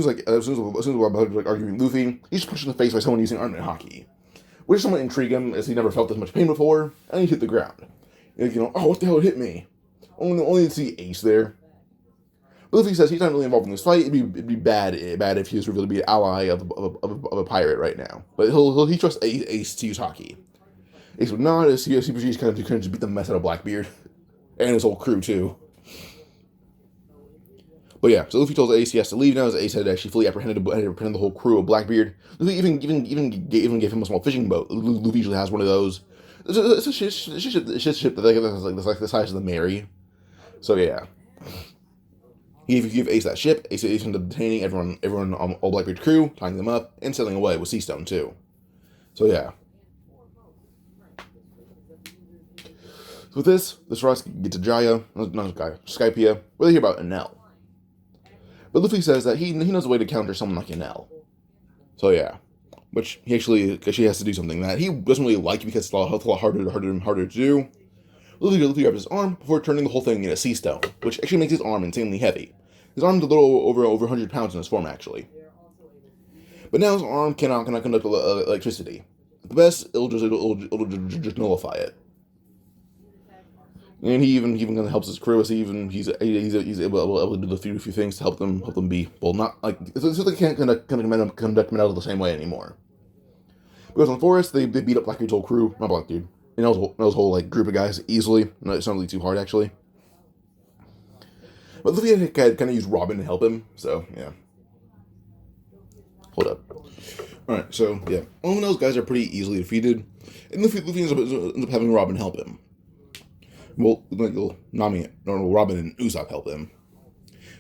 we're about to arguing Luffy, he's pushed in the face by someone using armament hockey, which somewhat intrigued him as he never felt this much pain before, and he hit the ground. Oh, what the hell hit me? Only to see Ace there. But Luffy says he's not really involved in this fight. It'd be bad if he was revealed to be an ally of a pirate right now. But he trusts Ace to use hockey. Ace would not, as he's kind of just beat the mess out of Blackbeard and his whole crew too. But yeah, so Luffy tells Ace he has to leave now, as Ace had actually fully apprehended the whole crew of Blackbeard. Luffy even gave him a small fishing boat. Luffy usually has one of those. It's a ship that's like the size of the Mary. So yeah, he gave Ace that ship. Ace ended up detaining everyone on all Blackbeard's crew, tying them up, and sailing away with Seastone too. So yeah. So with this Ross gets to Jaya, not Skypiea, where they hear about Enel. But Luffy says that he knows a way to counter someone like Enel. So yeah. Which he actually has to do something that he doesn't really like because it's a lot harder to do. Luffy grabs his arm before turning the whole thing into Seastone, which actually makes his arm insanely heavy. His arm's a little over 100 pounds in his form, actually. But now his arm cannot conduct electricity. At the best, it'll just nullify it. And he even kind of helps his crew as he's able to do a few things to help them be, well, not like, so they can't conduct metal the same way anymore. Because in the forest, they beat up Blackbeard's whole crew, not Blackbeard, Enel's whole like group of guys easily. No, it's not really too hard actually. But Luffy had kind of used Robin to help him, so yeah. Hold up. Alright, so yeah, all of those guys are pretty easily defeated, and Luffy ends up having Robin help him. Well, Nami, no, Robin and Usopp help him.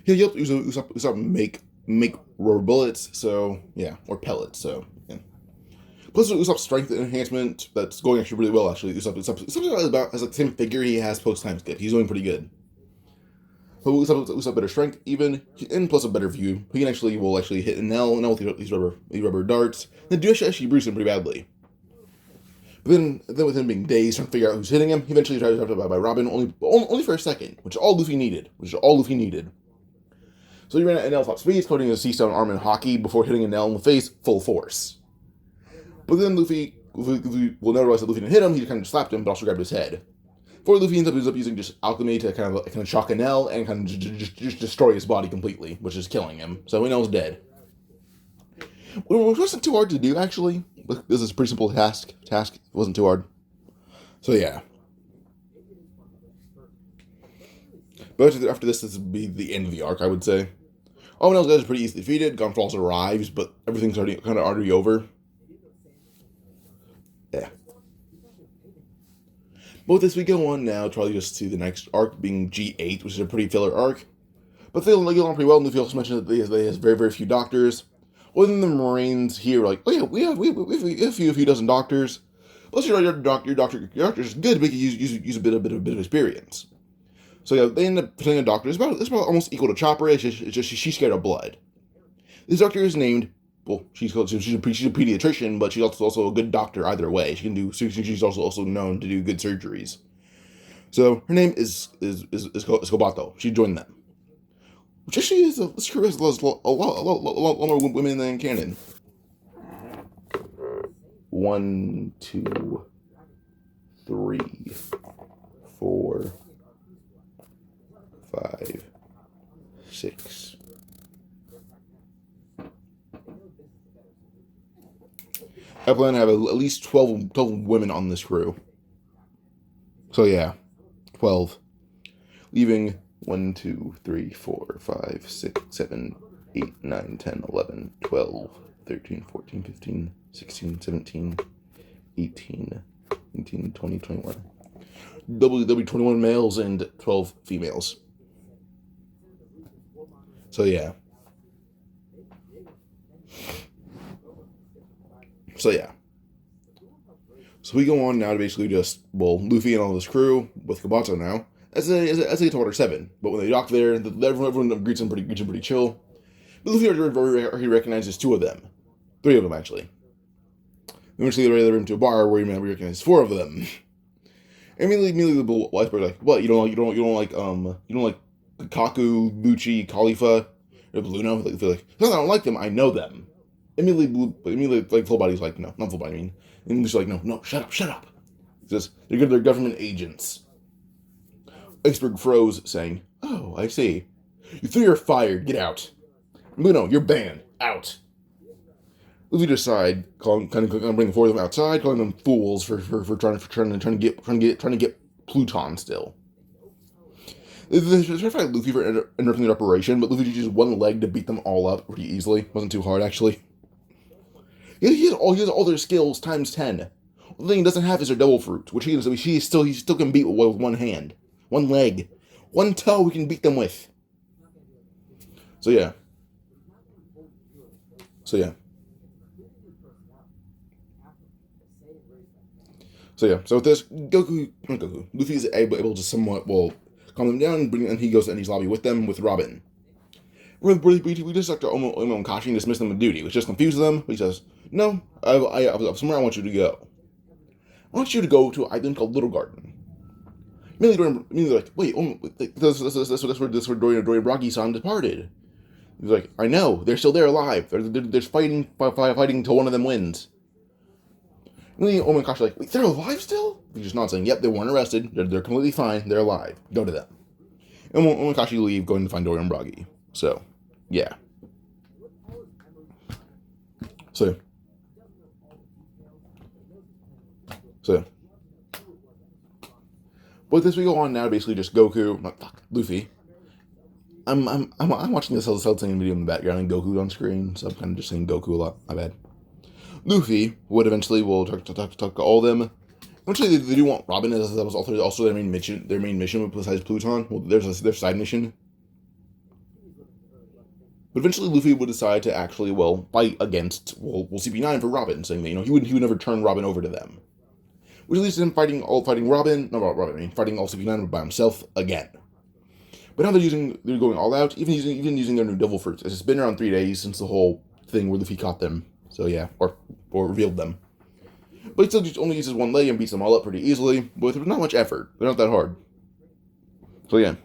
He helped Usopp make rubber bullets, so yeah, or pellets, so yeah. Plus, Usopp's strength enhancement that's going actually really well. Actually, Usopp has like the same figure he has post time skip. He's doing pretty good. But Usopp better strength, even, and plus a better view. He will actually hit an L with these rubber darts. And do actually bruise him pretty badly. But then with him being dazed, trying to figure out who's hitting him, he eventually tries to by Robin only for a second, which is all Luffy needed. So he ran at Nell top speed, coating his sea stone arm in hockey before hitting a Nell in the face full force. But then Luffy will never realize that Luffy didn't hit him. He kind of slapped him, but also grabbed his head. Before Luffy ends up using just alchemy to kind of shock Enel and kind of just destroy his body completely, which is killing him. So Enel's dead. Which wasn't too hard to do, actually. This is a pretty simple task. It wasn't too hard. So yeah. But after this would be the end of the arc, I would say. All Enel's guys are pretty easily defeated. Gonfalls also arrives, but everything's already over. Yeah. But with this, we go on now, probably just to the next arc, being G8, which is a pretty filler arc. But they get along pretty well, and Luffy also mentioned that they has very, very few doctors. Well, then the Marines here are like, oh yeah, we have a few dozen doctors. Plus, your doctor's good, but you use a bit of experience. So yeah, they end up putting a doctor. It's about almost equal to Chopper. It's just she's scared of blood. This doctor is named. Well, she's a pediatrician, but she's also a good doctor either way. She's also known to do good surgeries. So her name is Kobato. She joined them, which actually is a lot more women than canon. 1, 2, 3, 4, 5, 6. I plan to have at least 12 women on this crew. So yeah, 12. Leaving 1, 2, 3, 4, 5, 6, 7, 8, 9, 10, 11, 12, 13, 14, 15, 16, 17, 18, 19, 20, 21. There'll be 21 males and 12 females. So yeah. So we go on now to basically Luffy and all his crew with Kabato now. As they get to Water 7. But when they dock there, everyone greets him pretty chill. But Luffy already recognizes 2 of them. 3 of them, actually. Eventually they lead him to a bar where he recognizes 4 of them. And immediately the wife are like, what, you don't like Kaku, Lucci, Khalifa, or Bluno? They're like, no, I don't like them, I know them. Immediately, like, full body's like, no, not full body, I mean. And he's like, no, shut up. He says, they're government agents. Iceberg froze, saying, oh, I see. You 3 are fired, get out. Bluno, you're banned, out. Luffy decide, bring the 4 of them outside, calling them fools for trying to get Pluton still. They try to fight Luffy for interrupting their operation, but Luffy uses 1 leg to beat them all up pretty easily. Wasn't too hard, actually. He has all their skills times 10. The thing he doesn't have is their double fruit, which he still can beat with 1 hand, 1 leg, 1 toe. We can beat them with. So yeah. So with this, Luffy is able to somewhat calm them down, and he goes to Endy's lobby with them with Robin. We just Dr. Kashi and dismiss them with duty, which just confuses them. He says, no, I have somewhere I want you to go. I want you to go to an island called Little Garden. Immediately like, wait, that's where Dorian Broggy-san departed. He's like, I know, they're still there alive. They're fighting until one of them wins. And Kashi like, wait, they're alive still? He's just not saying, yep, they weren't arrested. They're completely fine. They're alive. Go to them. And Kashi leave, going to find Dorian Broggy. So, yeah. So. With this, we go on now to basically just Luffy. I'm watching this Celtic video in the background and Goku's on screen, so I'm kind of just saying Goku a lot. My bad. Luffy will talk to all of them, Eventually, they do want Robin, as that was also their main mission. Their main mission besides Pluton. Well, there's their side mission. But eventually, Luffy would decide to actually, fight against, CP9 for Robin, saying that, he would never turn Robin over to them. Which leads to him fighting Robin, fighting all CP9 by himself again. But now they're going all out, even using their new devil fruits. It's been around 3 days since the whole thing where Luffy caught them. So yeah, or revealed them. But he still just only uses one leg and beats them all up pretty easily, but with not much effort. They're not that hard. So yeah,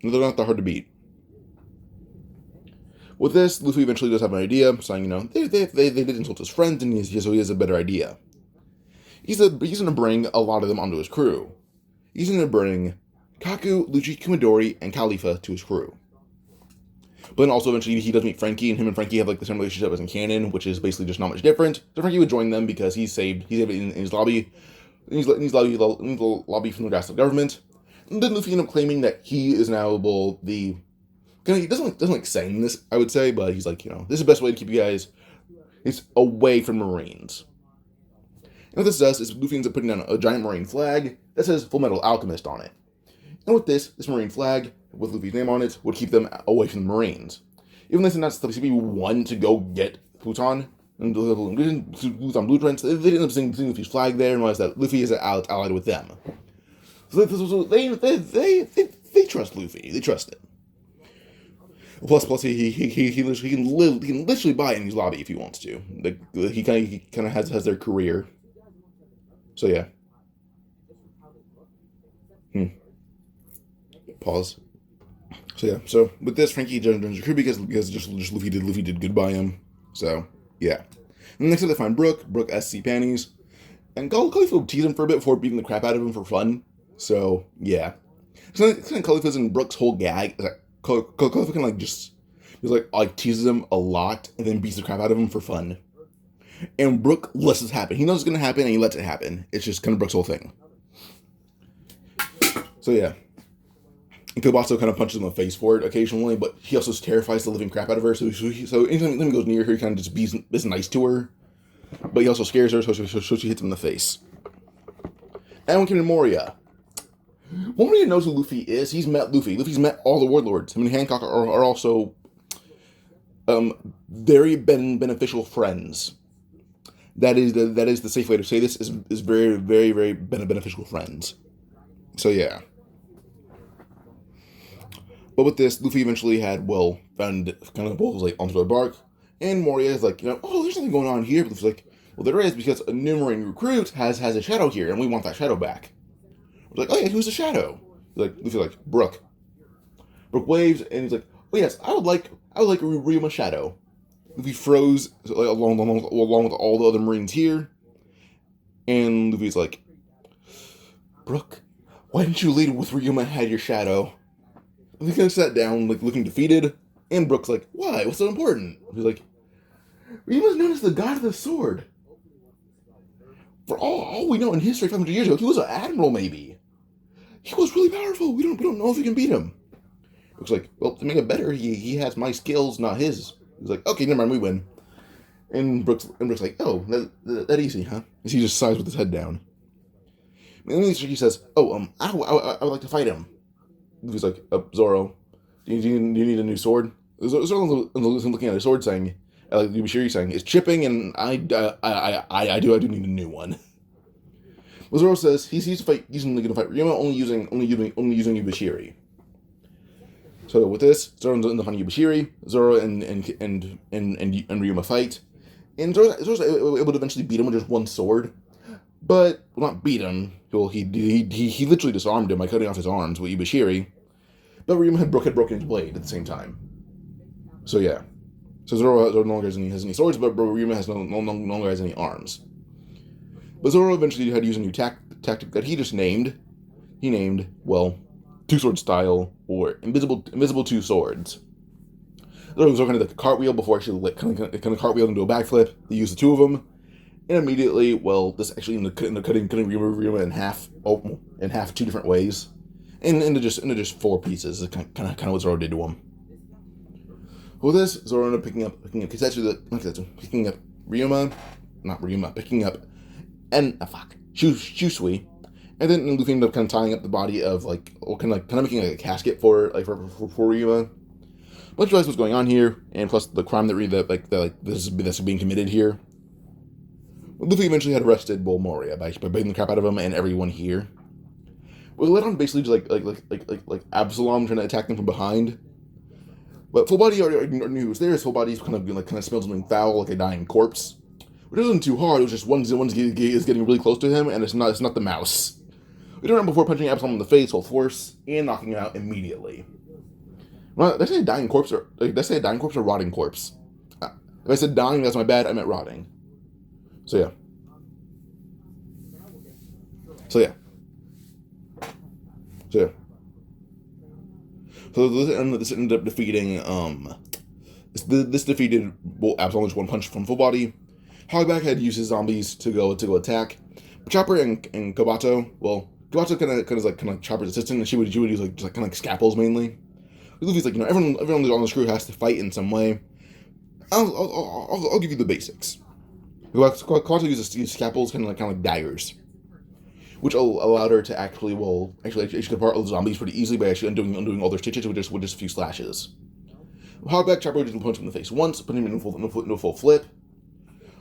they're not that hard to beat. With this, Luffy eventually does have an idea, saying, they did insult his friends, and so he has a better idea. He's going to bring a lot of them onto his crew. He's going to bring Kaku, Lucci, Kumadori, and Khalifa to his crew. But then also eventually he does meet Frankie, and him and Frankie have the same relationship as in canon, which is basically just not much different. So Frankie would join them because he's saved in his lobby, in his lobby from the Grassland government. And then Luffy ended up claiming that he is now the. He doesn't like saying this, I would say, but he's like, this is the best way to keep you guys away from Marines. And what this does is Luffy ends up putting down a giant Marine flag that says Full Metal Alchemist on it. And with this Marine flag, with Luffy's name on it, would keep them away from the Marines. Even though it's not the CP1 to go get Pluton, and Pluton blueprints, they ended up seeing Luffy's flag there and realized that Luffy is allied with them. So they trust Luffy. They trust it. Plus, he can literally buy in his lobby if he wants to. He kind of has their career. So yeah. Pause. So yeah. So with this, Frankie joins the crew because just Luffy did good by him. So yeah. And next up they find Brook. Brook SC panties, and Khalifa will tease him for a bit before beating the crap out of him for fun. So yeah. So it's kind of Khalifa's and Brook's whole gag. Khalifa can just teases him a lot and then beats the crap out of him for fun. And Brook lets this happen. He knows it's going to happen and he lets it happen. It's just kind of Brook's whole thing. So yeah. And Kobatsu kind of punches him in the face for it occasionally, but he also terrifies the living crap out of her. So anytime he goes near her, he kind of just is nice to her. But he also scares her, so she hits him in the face. And we came to Moria. Moria knows who Luffy is. He's met Luffy. Luffy's met all the warlords. Him and Hancock are also very beneficial friends. That is the safe way to say this. Is very, very, very beneficial friends. So yeah. But with this, Luffy eventually found kind of balls onto the bark, and Moria is like, oh, there's something going on here. But Luffy's like, well, there is, because a new Marine recruit has a shadow here, and we want that shadow back. We're like, oh yeah, who's the shadow? Luffy's like, Brook. Brook waves, and he's like, oh yes, I would like a Ryuma shadow. Luffy froze along with all the other Marines here, and Luffy's like, Brook, why didn't you lead with Ryuma and had your shadow? Luffy kind of sat down, looking defeated, and Brook's like, why? What's so important? He's like, Ryuma's known as the god of the sword. For all we know in history, 500 years ago, he was an admiral, maybe. He was really powerful. We don't know if we can beat him. Brook's like, well, to make it better, he has my skills, not his. He's like, okay, never mind, we win. And Brook's like, oh, that easy, huh? As he just sighs with his head down. And then he says, oh, I would like to fight him. Luffy's like, Zoro, do you need a new sword? Zoro's looking at his sword, saying, Yubashiri saying, it's chipping, and I do need a new one. Well, Zoro says he's going to fight Ryuma only using Yubashiri. So with this, Zoro ends up finding Yubashiri. Zoro and Ryuma fight, and Zoro's able to eventually beat him with just one sword. But, well, not beat him. Well, he literally disarmed him by cutting off his arms with Yubashiri. But Ryuma had broken his blade at the same time. So yeah. So Zoro no longer has any swords, but Ryuma no longer has any arms. But Zoro eventually had to use a new tactic that he just named. He named, two-sword style, or invisible two swords. Zoro kind of like a cartwheel before actually kind of cartwheeled into a backflip. They used the two of them. And immediately, this actually ended up cutting Ryuma in half two different ways, and into just four pieces. It's kind of what Zoro did to him. With this, Zoro ended up picking up Ryuma, picking up Shusui. And then Luffy ended up kind of tying up the body of like, kind of making like a casket for Ryuma. Let's realize what's going on here, and plus the crime that's being committed here. Luffy eventually had arrested Moria by beating the crap out of him and everyone here. We led on basically just like Absalom trying to attack them from behind. But Full Body already knew he was there. Full Body kind of smelled something foul, like a dying corpse. Which wasn't too hard. It was just one is getting really close to him, and it's not the mouse. We turned around before punching Absalom in the face full force and knocking him out immediately. Well, did I say a dying corpse or rotting corpse? If I said dying, that's my bad. I meant rotting. So yeah. So this ended up defeating this defeated Absalom with one punch from Full Body. Hogback had used his zombies to go attack. But Chopper and Kobato, well, Kobato kind of Chopper's assistant, and she would use like scalpels mainly. Luffy's like, everyone on this crew has to fight in some way. I'll give you the basics. Kobato uses scalpels, kind of like daggers, which allowed her to actually get apart all the zombies pretty easily by actually undoing all their stitches with just a few slashes. Hogback, Chopper did punch him in the face once, putting him in a full flip.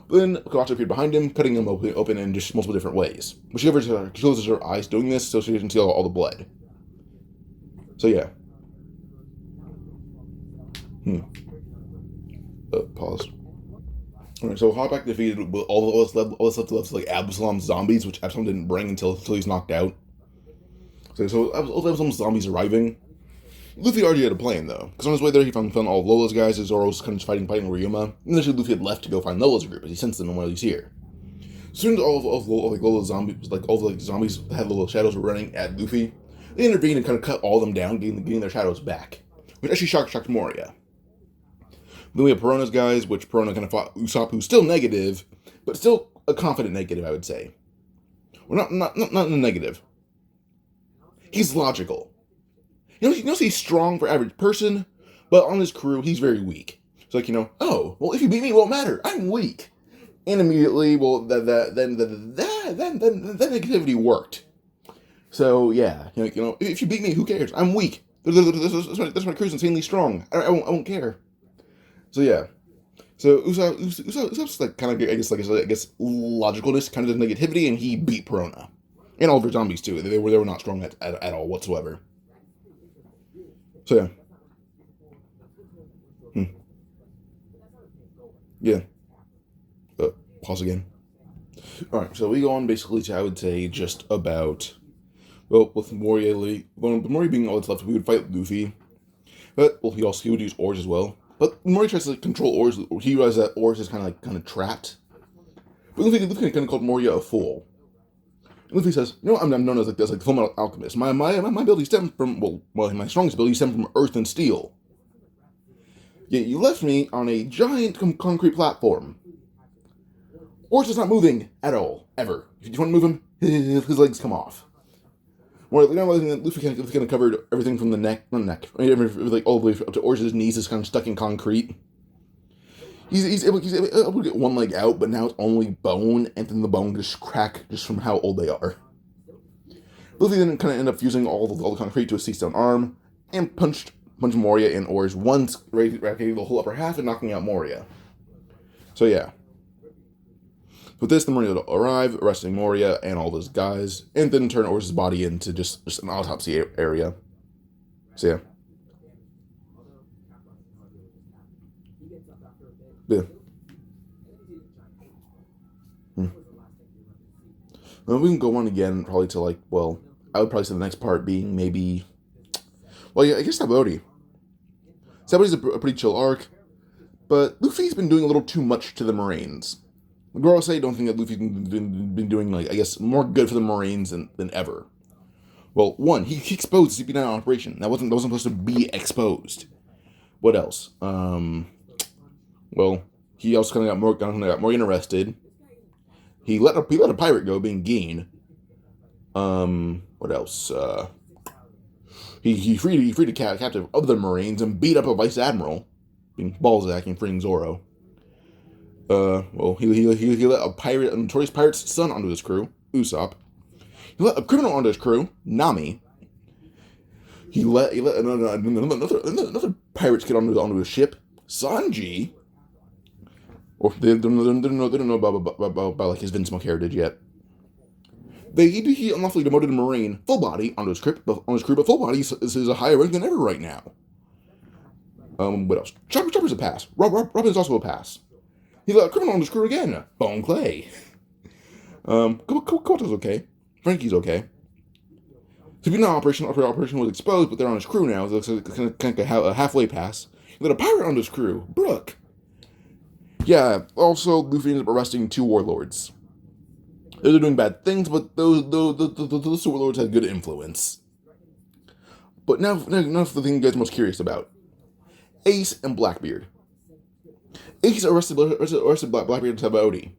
Then Kobato appeared behind him, cutting him open in just multiple different ways. But she closes her eyes doing this so she doesn't see all the blood. So yeah. Pause. Alright, so Hogback defeated all the stuff left like Absalom's zombies, which Absalom didn't bring until he's knocked out. So Absalom's zombies arriving. Luffy already had a plan, though, because on his way there he found all of Lola's guys as Zoro's kind of fighting Ryuma. Initially, Luffy had left to go find Lola's group, as he sensed them while he's here. As soon as all of Lola's zombies, all the zombies had little shadows were running at Luffy, they intervened and kind of cut all of them down, getting their shadows back, which actually shocked Moria. Then we have Perona's guys, which Perona kind of fought Usopp, who's still negative, but still a confident negative, I would say. Well, not in a negative. He's logical. He knows he's strong for average person, but on his crew, he's very weak. It's like, oh, well, if you beat me, it won't matter. I'm weak. And immediately, well, then negativity worked. So, yeah, if you beat me, who cares? I'm weak. That's my crew's insanely strong. I won't care. So, yeah. So, Usopp's kind of, I guess, logicalness kind of does negativity, and he beat Perona. And all of her zombies, too. They were not strong at all whatsoever. So yeah. Yeah. Pause again. Alright, so we go on basically to, I would say, just about, well, with Moria being all that's left, we would fight Luffy. But, well, he would use ores as well. But Moria tries to control ores. He realizes that ores is kind of trapped. But Luffy kind of called Moria a fool. Luffy says, I'm known as the full metal alchemist. My ability stems from, my strongest ability stems from earth and steel. Yet you left me on a giant concrete platform. Ors is not moving at all, ever. If you want to move him, his legs come off. More like, realizing that Luffy kind of covered everything from all the way up to Ors' knees is kind of stuck in concrete. He's able to get one leg out, but now it's only bone, and then the bone just crack just from how old they are. Luffy then kind of ended up fusing all the concrete to a sea-stone arm, and punched Moria in Ors once, raking the whole upper half and knocking out Moria. So yeah. With this, the Moria will arrive, arresting Moria and all those guys, and then turn Ors' body into just an autopsy area. So yeah. Yeah. Well, we can go on again, probably to I would probably say the next part being maybe, I guess Sabaody. Saboody's a pretty chill arc, but Luffy's been doing a little too much to the Marines. Gorosei don't think that Luffy's been doing, I guess, more good for the Marines than ever. Well, one, he exposed the CP9 operation. That wasn't supposed to be exposed. What else? Well, he also kind of got Morgan arrested. He let a pirate go, being Geen. What else? He freed a captive of the Marines and beat up a vice admiral, being Balzac and freeing Zoro. He let a notorious pirate's son onto his crew, Usopp. He let a criminal onto his crew, Nami. He let another pirates get onto his ship, Sanji. Or they don't know about like his Vinsmoke heritage yet. He unlawfully demoted a Marine, full body, onto his crew, but full body is a higher rank than ever right now. What else? Chopper's a pass. Robin's also a pass. He let a criminal on his crew again, Bone Clay. Kota's okay. Frankie's okay. Sabina operation was exposed, but they're on his crew now. So it's kind of a halfway pass. He let a pirate on his crew, Brook. Yeah, also, Luffy ends up arresting 2 warlords. They're doing bad things, but those 2 warlords had good influence. But now for the thing you guys are most curious about. Ace and Blackbeard. Ace arrested Blackbeard and Sabaody.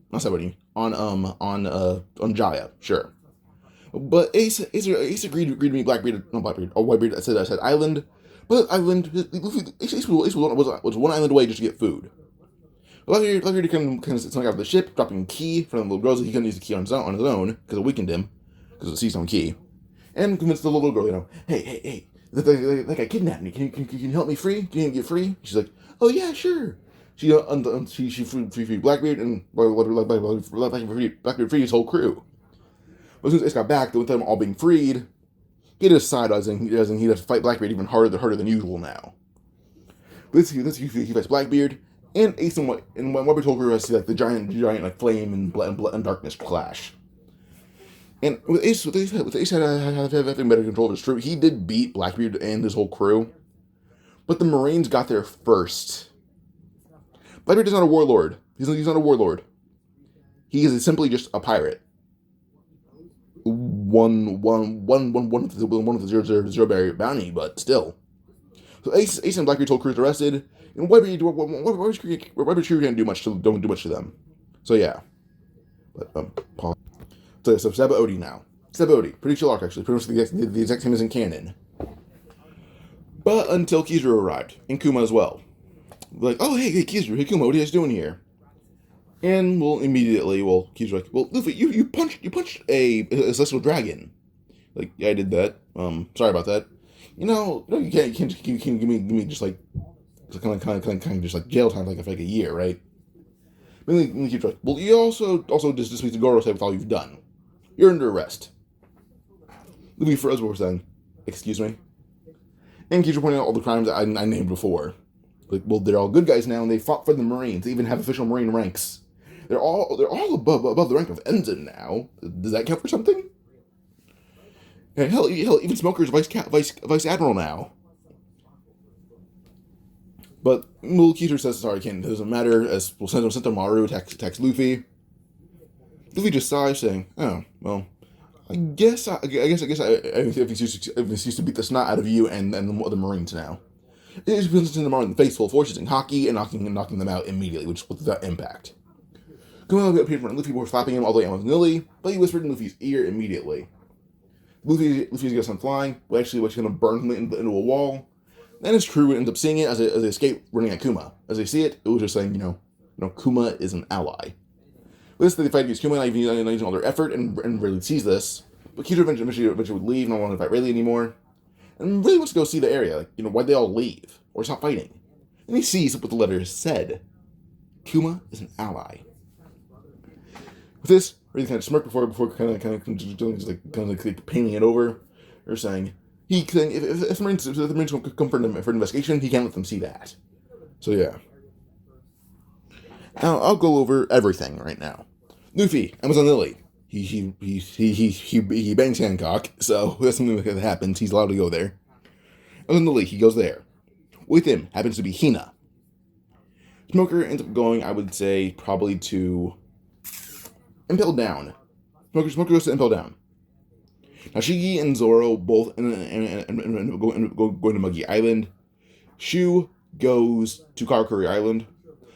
On Jaya, sure. But Ace agreed to meet Whitebeard said island. But Ace was one island away just to get food. Blackbeard kind of snuck out of the ship, dropping a key in front of the little girls. He couldn't use the key on his own because it weakened him, because of the Seastone key. And convinced the little girl, hey, that guy kidnapped me. Can you help me free? Can you get free? She's like, oh yeah, sure. She freed Blackbeard and Blackbeard freed his whole crew. But as soon as Ace got back, with them all being freed, he decided he has to fight Blackbeard even harder than usual now. He fights Blackbeard. And Ace and Whitebeard's whole crew has to see like the giant like flame and darkness clash. And with Ace having better control of his troop, he did beat Blackbeard and his whole crew. But the Marines got there first. Blackbeard is not a warlord. He's not a warlord. He is simply just a pirate. One of the zero barrier bounty, but still. So Ace and Blackbeard's whole crew is arrested. And Whitebeard's crew don't do much to them. So yeah. But pause. So Sabaody now. Sabaody, pretty chill arc actually, pretty much the exact same as in canon. But until Kizaru arrived, and Kuma as well. Like, oh hey Kizaru, hey Kuma, what are you guys doing here? And Kizaru's like, well Luffy, you punched a celestial dragon. Like, yeah, I did that. Sorry about that. You can't give me just like kind of just like jail time, like a year, right? Well, you also just dismissed the Goro side with all you've done. You're under arrest. Luffy froze before saying, "Excuse me." And Kizaru pointed out all the crimes I named before. Like, well, they're all good guys now, and they fought for the Marines. They even have official Marine ranks. They're all above the rank of ensign now. Does that count for something? And hell, even Smoker's vice admiral now. But Kizaru says, sorry, it doesn't matter, as we'll send to Maru, attacks Luffy. Luffy just sighs, saying, oh, well, I guess if he's used to beat the snot out of you and the Marines now. It's because them on the face full of force using hockey and knocking them out immediately, which was without impact. Kuma appeared in front of Luffy before slapping him all the way with Lily, but he whispered in Luffy's ear immediately. Luffy's gonna send flying, but actually what's gonna burn him into a wall. Then his crew ends up seeing it as they escape running at Kuma. As they see it, it was just saying, Kuma is an ally. But this, they fight against Kuma, not even using all their effort, and Rayleigh sees this. But Kizaru eventually would leave, not want to fight Rayleigh anymore. And really wants to go see the area, why'd they all leave? Or stop fighting? And he sees what the letter said. Kuma is an ally. With this, Rayleigh kind of smirked before kind of painting it over, or saying, if the Marines come for an investigation, he can't let them see that. So yeah. Now I'll go over everything right now. Luffy, Amazon Lily. He bangs Hancock, so that's something that happens. He's allowed to go there. Amazon Lily, he goes there. With him happens to be Hina. Smoker ends up going, I would say, probably to Impel Down. Smoker goes to Impel Down. Now, Shiggy and Zoro both go to Muggy Island. Shu goes to Karakuri Island.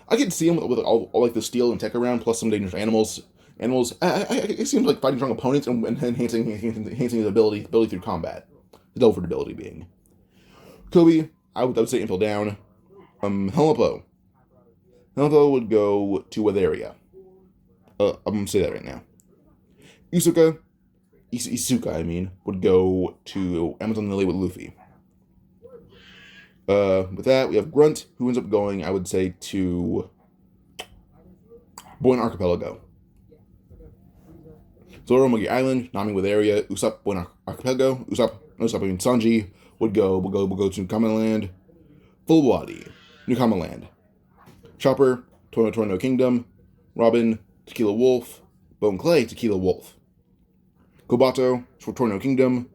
I can see him with all like the steel and tech around, plus some dangerous animals. It seems like fighting strong opponents and enhancing his ability through combat. The Delford ability being. Kobe, I would say Impel Down. Helmpo would go to what area? I'm gonna say that right now. Isuka, Isuka, I mean, would go to Amazon Lily with Luffy. With that, we have Grunt, who ends up going, I would say, to Boyne Archipelago. Zoro, Mogi Island, Nami with area, Usopp, Boyne Archipelago, I mean Sanji would go to Common Land, Full Body, New Common Land, Chopper, Torno Kingdom, Robin, Tequila Wolf, Bone Clay, Tequila Wolf, Kobato, Torno Kingdom,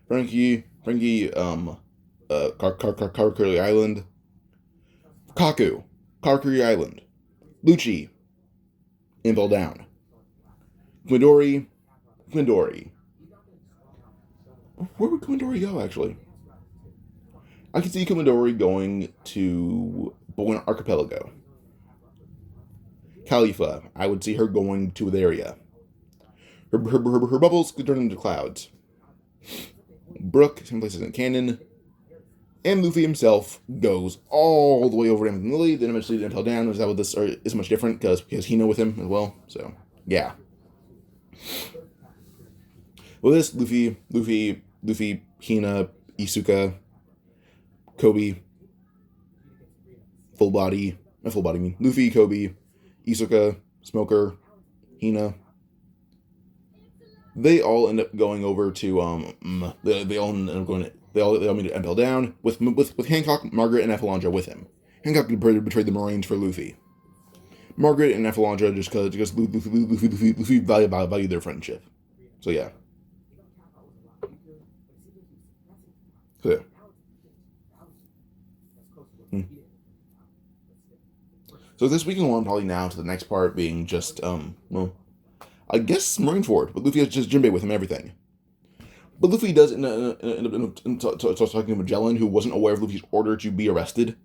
Frankie, Karakuri Island, Kaku, Karakuri Island, Lucci, Impel Down, Midori. Where would Kumidori go, actually? I could see Kumidori going to Boyne Archipelago. Khalifa, I would see her going to the area. Her bubbles could turn into clouds. Brook, some places in canon. And Luffy himself goes all the way over to Amazon Lily, then eventually to Impel Down. Is that what this is much different? Because Hino with him as well. So, yeah. Well, this Luffy, Hina, Isuka, Kobe, Luffy, Kobe, Isuka, Smoker, Hina. They all end up going over to they all meet at Impel Down with Hancock, Margaret, and Ephelandra with him. Hancock betrayed the Marines for Luffy. Margaret and Ephelandra just because Luffy valued their friendship. So yeah. So this we can go on probably now to the next part being just I guess Marineford, but Luffy has just Jinbei with him and everything. But Luffy does end up talking to Magellan, who wasn't aware of Luffy's order to be arrested.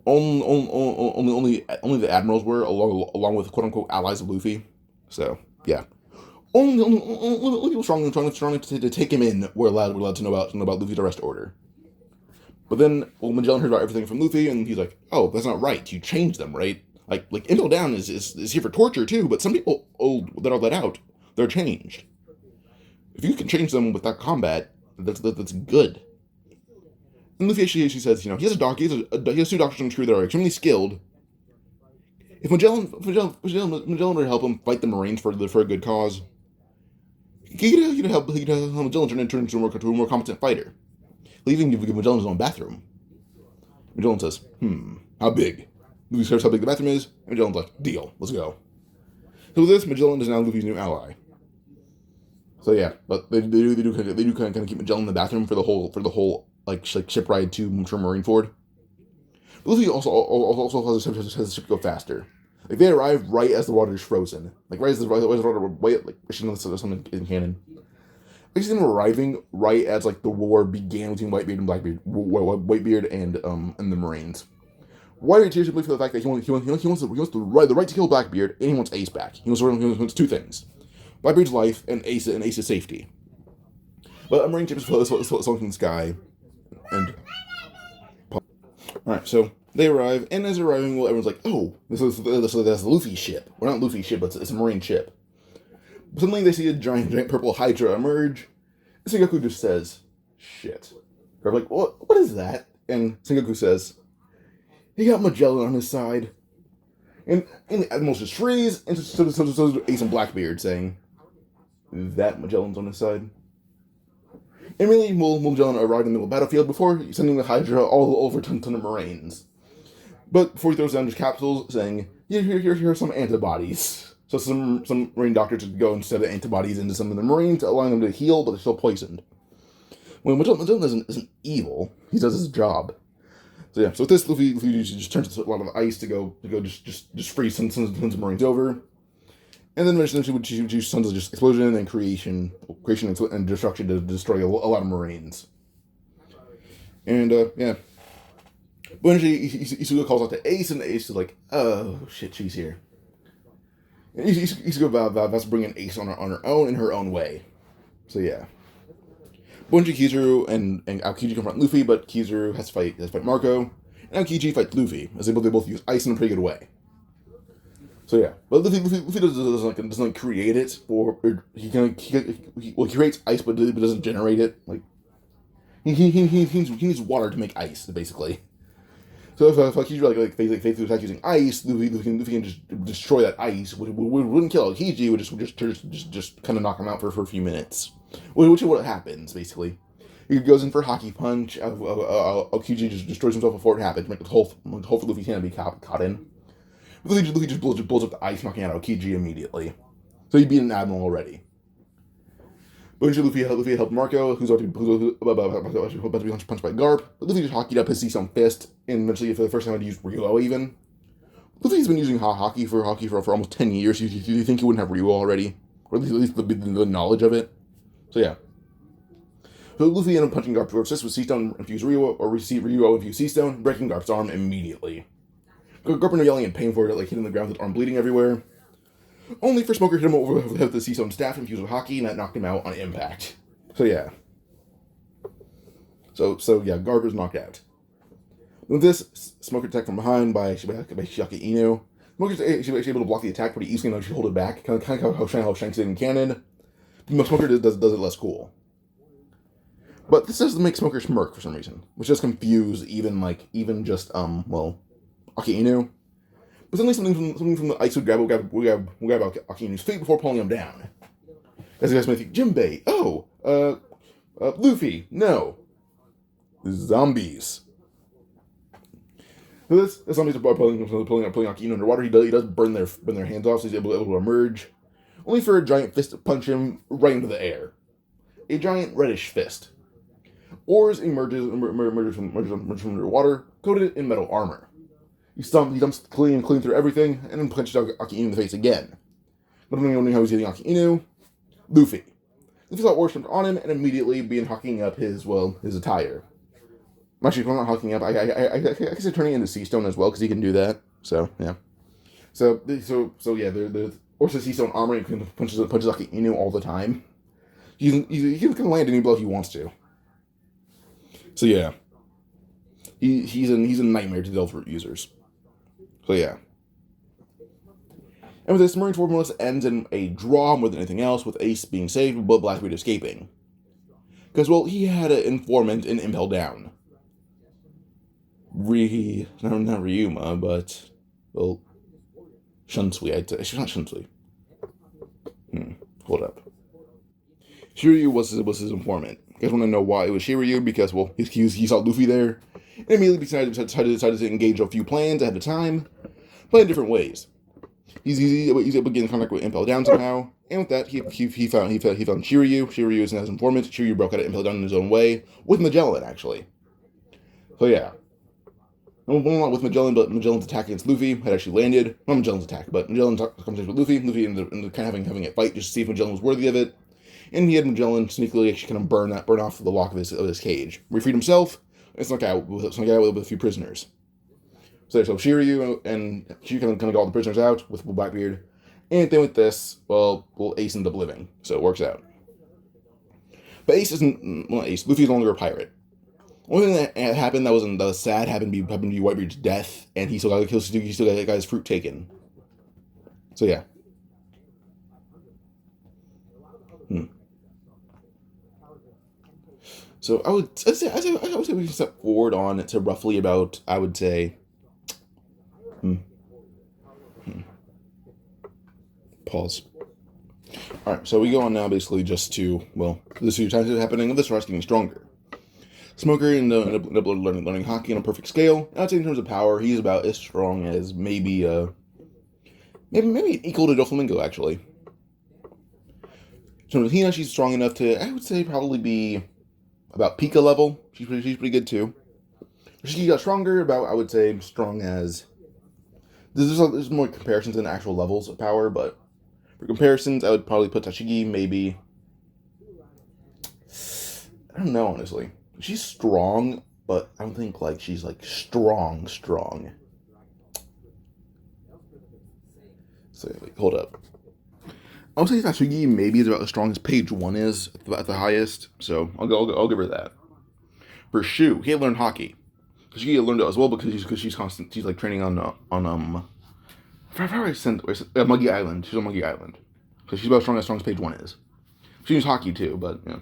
Only the admirals were, along with quote unquote allies of Luffy. So yeah, only people strongly to take him in were allowed to know about Luffy's arrest order. But then Magellan heard about everything from Luffy, and he's like, "Oh, that's not right. You changed them, right? Like Impel Down is here for torture too, but some people that are let out, they're changed. If you can change them without combat, that's good." And Luffy actually says, he has he has two doctors on his crew that are extremely skilled. If Magellan were to help him fight the Marines for a good cause, he could help Magellan turn into a more competent fighter. He'll even give Magellan his own bathroom. Magellan says, how big? Luffy says how big the bathroom is, and Magellan's like, deal, let's go. So with this, Magellan is now Luffy's new ally. So yeah, but they do kind of keep Magellan in the bathroom for the whole like ship ride to Marineford. But Luffy also has the ship go faster. Like they arrive right as the water is frozen. Like right as the water something in canon. I see them arriving right as like the war began between Whitebeard and Blackbeard, Whitebeard and the Marines. Whitebeard tears simply for the fact that he wants the right to kill Blackbeard, and he wants Ace back. He wants two things: Blackbeard's life and Ace's safety. But a Marine ship is floating in the sky, and all right, so they arrive, and as they're arriving, everyone's like, "Oh, this is the Luffy ship. Well, not Luffy ship, but it's a Marine ship." Suddenly, they see a giant purple Hydra emerge. And Sengoku just says, "Shit." They're like, "What is that?" And Sengoku says, "He got Magellan on his side." And the admirals just freeze, and so does Ace and Blackbeard, saying, "That Magellan's on his side." And really, Magellan arrived in the middle of the battlefield before sending the Hydra all over to the Marines. But before he throws down his capsules, saying, here are some antibodies. So some Marine doctors would go and set the antibodies into some of the Marines, allowing them to heal, but they're still poisoned. When Magellan isn't evil, he does his job. So yeah, so with this, Luffy just turns a lot of ice to go just freeze some Marines over. And then eventually she sends just explosion and creation and destruction to destroy a lot of Marines. And yeah. But eventually Isuka calls out to Ace, and Ace is like, "Oh shit, she's here." And Isuka vows to bring in Ace on her own in her own way. So yeah. Bunji, Kizaru, and Aokiji confront Luffy, but Kizaru has to fight Marco, and Aokiji fights Luffy, as they both use ice in a pretty good way. So yeah, but Luffy doesn't create it, or he creates ice, but doesn't generate it. Like he needs water to make ice, basically. So if like he's faithfully attack using ice, Luffy can just destroy that ice, which wouldn't kill Aokiji, would just kind of knock him out for a few minutes, which is what happens basically. He goes in for Hockey Punch. Aokiji just destroys himself before it happens, make the hole for Luffy's hand to be caught in. Luffy just blows up the ice, knocking out Aokiji immediately. So he beat an admiral already. But eventually Luffy helped Marco, who's about to be punched by Garp. But Luffy just hockeyed up his Sea Fist, and eventually for the first time had used Ryuo even. Luffy's been using hockey for almost 10 years. Do you think he wouldn't have Ryuo already? Or at least the knowledge of it? So yeah. So Luffy ended up punching Garp to assist with Sea Stone infused Ryuo, or receive Ryuo infused Sea Stone, breaking Garp's arm immediately. Garp ended yelling in pain for it, like hitting the ground with his arm bleeding everywhere. Only for Smoker hit him over with the Sea Stone staff infused with hockey, and that knocked him out on impact. So yeah. So yeah, Garp is knocked out. With this, Smoker attacked from behind by Shiaki Inu. Smoker's able to block the attack pretty easily, and she hold it back, kind of how Shanks did in canon. Smoker does it less cool. But this doesn't make Smoker smirk for some reason, which does confuse even just Aki Inu. But suddenly something from the ice would grab Aki Inu's feet before pulling him down. As you guys may think, Jimbei, Luffy, no. Zombies. So the zombies are pulling Aki Inu underwater. He does burn their hands off, so he's able to emerge. Only for a giant fist to punch him right into the air. A giant reddish fist. Oars emerges from underwater, coated in metal armor. He dumps clean through everything, and then punches Aki Inu in the face again. Not only how he's hitting Aki Inu, Luffy. Luffy saw Oars on him, and immediately began hocking up his attire. Actually, if I'm not hocking up, I guess they're turning into Sea Stone as well, because he can do that. So, yeah. So yeah, the Oars Sea Stone armor, he punches Aki Inu all the time. He can land any blow he wants to. So yeah, he's a nightmare to Delta users. So yeah, and with this, Marine's formula ends in a draw more than anything else, with Ace being saved but Blackbeard escaping. Because he had an informant and Impel down. Not Ryuma, but Shunsui. I'd say she's not Shunsui. Hold up. Shiryu was his informant. You guys want to know why it was Shiryu? Because, he saw Luffy there, and immediately decided to engage a few plans ahead of time, but in different ways. He's able to get in contact with Impel Down somehow, and with that, he found Shiryu. Shiryu is his informant. Shiryu broke out of Impel Down in his own way, with Magellan, actually. So yeah. Not with Magellan, but Magellan's attack against Luffy had actually landed. Not Magellan's attack, but Magellan's conversation with Luffy. Luffy ended up kind of having a fight just to see if Magellan was worthy of it. And he had Magellan sneakily actually kind of burn off the lock of his cage. He freed himself and snuck out with a few prisoners. So Shiryu and Shiryu kind of got all the prisoners out with Blackbeard. And then with this, Ace ended up living. So it works out. But Luffy's no longer a pirate. Only thing that happened that was sad happened to be Whitebeard's death, and he still got his fruit taken. So yeah. So I would say we can step forward on to roughly about, I would say, pause. All right, so we go on now basically just to, this few times happening, and this rush getting stronger. Smoker ended up learning hockey on a perfect scale. I'd say in terms of power, he's about as strong as maybe equal to Doflamingo, actually. In terms of Hina, she's strong enough to, I would say, probably be about Pika level. She's pretty good too. She got stronger, about, I would say, strong as... There's more comparisons than actual levels of power, but for comparisons, I would probably put Tashigi maybe... I don't know, honestly. She's strong, but I don't think, she's, strong. So, wait, hold up. I would say Tashigi maybe is about as strong as Page 1 is at the highest, so I'll give her that. For Shu, he had learned hockey. Tashigi had learned it as well because she's training on I sent Muggy Island. She's on Muggy Island. Because she's about as strong as page 1 is. She uses hockey too, but yeah.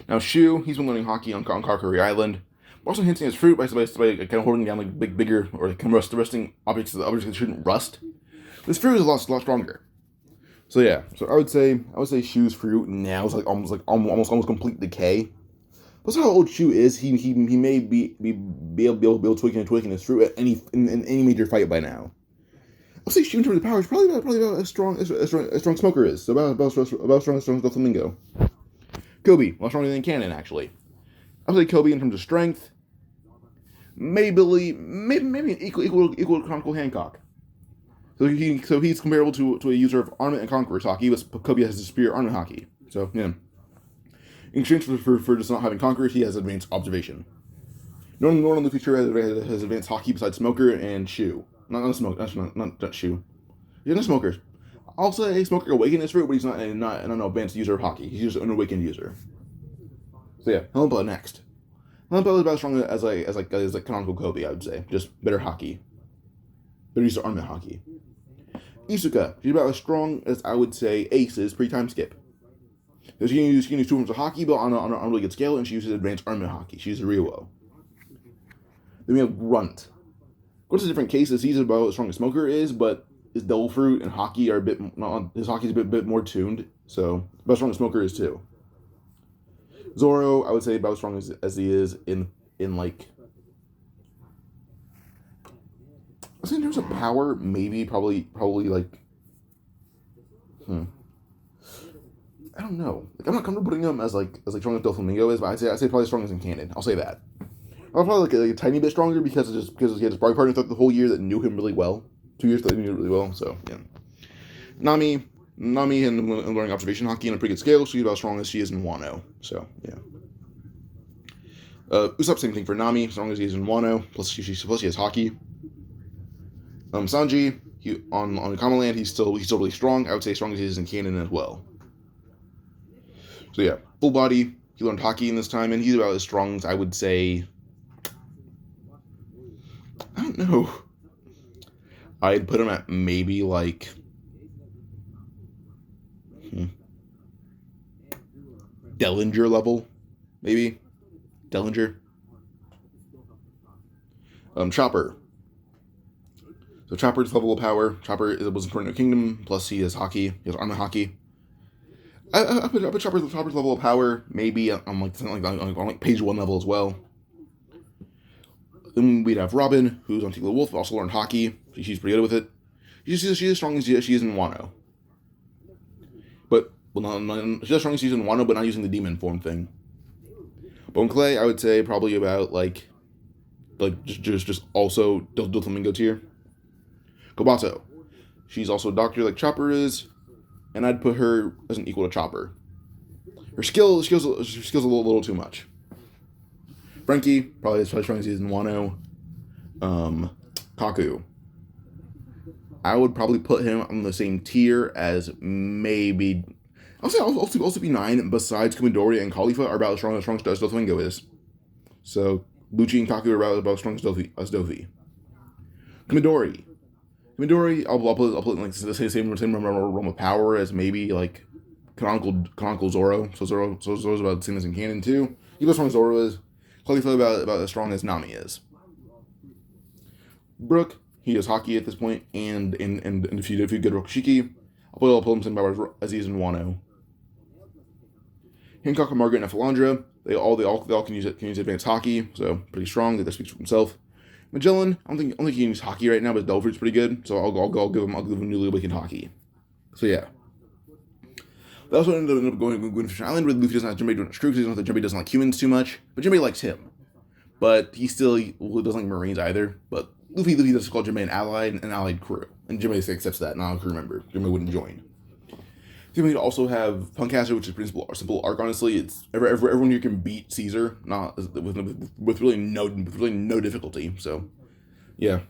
Now Shu, he's been learning hockey on Karkari Island. Also hinting his fruit by kind of holding down like bigger or kind of rusting objects that shouldn't rust. This fruit is a lot stronger. So yeah, so I would say Shu's fruit now is almost complete decay. That's how old Shu is. He may be able to awaken his fruit at in any major fight by now. I'll say Shu in terms of power is probably about as strong as strong Smoker is. So about strong as the Flamingo. Kobe, well stronger than Cannon actually. I'll say Kobe in terms of strength. Maybe an equal to Chronicle Hancock. So he's comparable to a user of Armament and Conqueror's Hockey, but Kobe has superior Armament Hockey. So yeah. In exchange for just not having Conquerors, he has advanced Observation. Norman Luffy sure has advanced Hockey besides Smoker and Shu. Not Shu. He's not Smokers. I'll say Smoker awakened his fruit, but he's not an advanced user of Hockey. He's just an awakened user. So yeah, Helmpa next. Helmpa is about as strong as Canonical Kobe, I would say. Just better Hockey. Better use of Armament Hockey. Isuka, she's about as strong as I would say Ace is pre-time skip. So she can use 2 forms of Hockey, but on a really good scale, and she uses advanced Armament Hockey. She uses Ryuo. Then we have Grunt. Grunt's a different case. He's about as strong as Smoker is, but his Devil Fruit and Hockey are a bit. His Hockey's a bit more tuned, so about as strong as Smoker is too. Zoro, I would say about as strong as he is in like. I say in terms of power, maybe probably like. I don't know. Like, I'm not comfortable putting him as strong as Doflamingo is, but I'd say probably strong as in Cannon. I'll say that. I'll probably like a tiny bit stronger because he had his sparring partner throughout the whole year that knew him really well. 2 years that he knew him really well. So yeah. Nami and learning Observation Hockey on a pretty good scale. She's about as strong as she is in Wano. So yeah. Usopp, same thing for Nami, as strong as he is in Wano. Plus she has Hockey. Sanji, on Kama Land, he's still really strong. I would say as strong as he is in Cannon as well. So yeah, full body. He learned Hockey in this time, and he's about as strong as I would say. I don't know. I'd put him at maybe like. Dellinger level, maybe. Dellinger. Chopper. So Chopper's level of power. Chopper was in Tornado Kingdom. Plus he has Hockey. He has Armor Hockey. I put Chopper's level of power maybe on like page 1 level as well. Then we'd have Robin, who's on Team the Wolf, also learned Hockey. She's pretty good with it. She's as strong as she is in Wano. But she's as strong as she is in Wano, but not using the demon form thing. Bone Clay, I would say probably about just also Doflamingo tier. Kobato, she's also a doctor like Chopper is. And I'd put her as an equal to Chopper. Her skills a little too much. Frankie, probably as strong as he is in Wano. Kaku. I would probably put him on the same tier as maybe. I'll say also be 9. Besides Kumidori and Khalifa are about as strong as Doflamingo is. So Lucci and Kaku are about as strong as Dofi. Midori, I'll put like the same realm of power as maybe like canonical Zoro. So Zoro's about the same as in Canon too. He's as strong as Zoro is. Khalifa about as strong as Nami is. Brook, he has Hockey at this point, and if you good Rokushiki, I'll put him same power as he is in Wano. Hancock and Margaret and Philandra, they all can use advanced Hockey, so pretty strong. That speaks for himself. Magellan, I don't think he can use Hockey right now, but Delfruit's pretty good, so I'll give him newly awakened Hockey. So yeah. They also ended up going to Fish Island, where Luffy doesn't have Jinbei doing his crew, because Jinbei doesn't like humans too much, but Jinbei likes him. But he doesn't like Marines either, but Luffy does call Jinbei an allied crew, and Jinbei accepts that, not a crew member. Jinbei wouldn't join. So we also have Punkcaster, which is a pretty simple arc. Honestly, it's everyone here can beat Caesar, not with really no difficulty. So, yeah.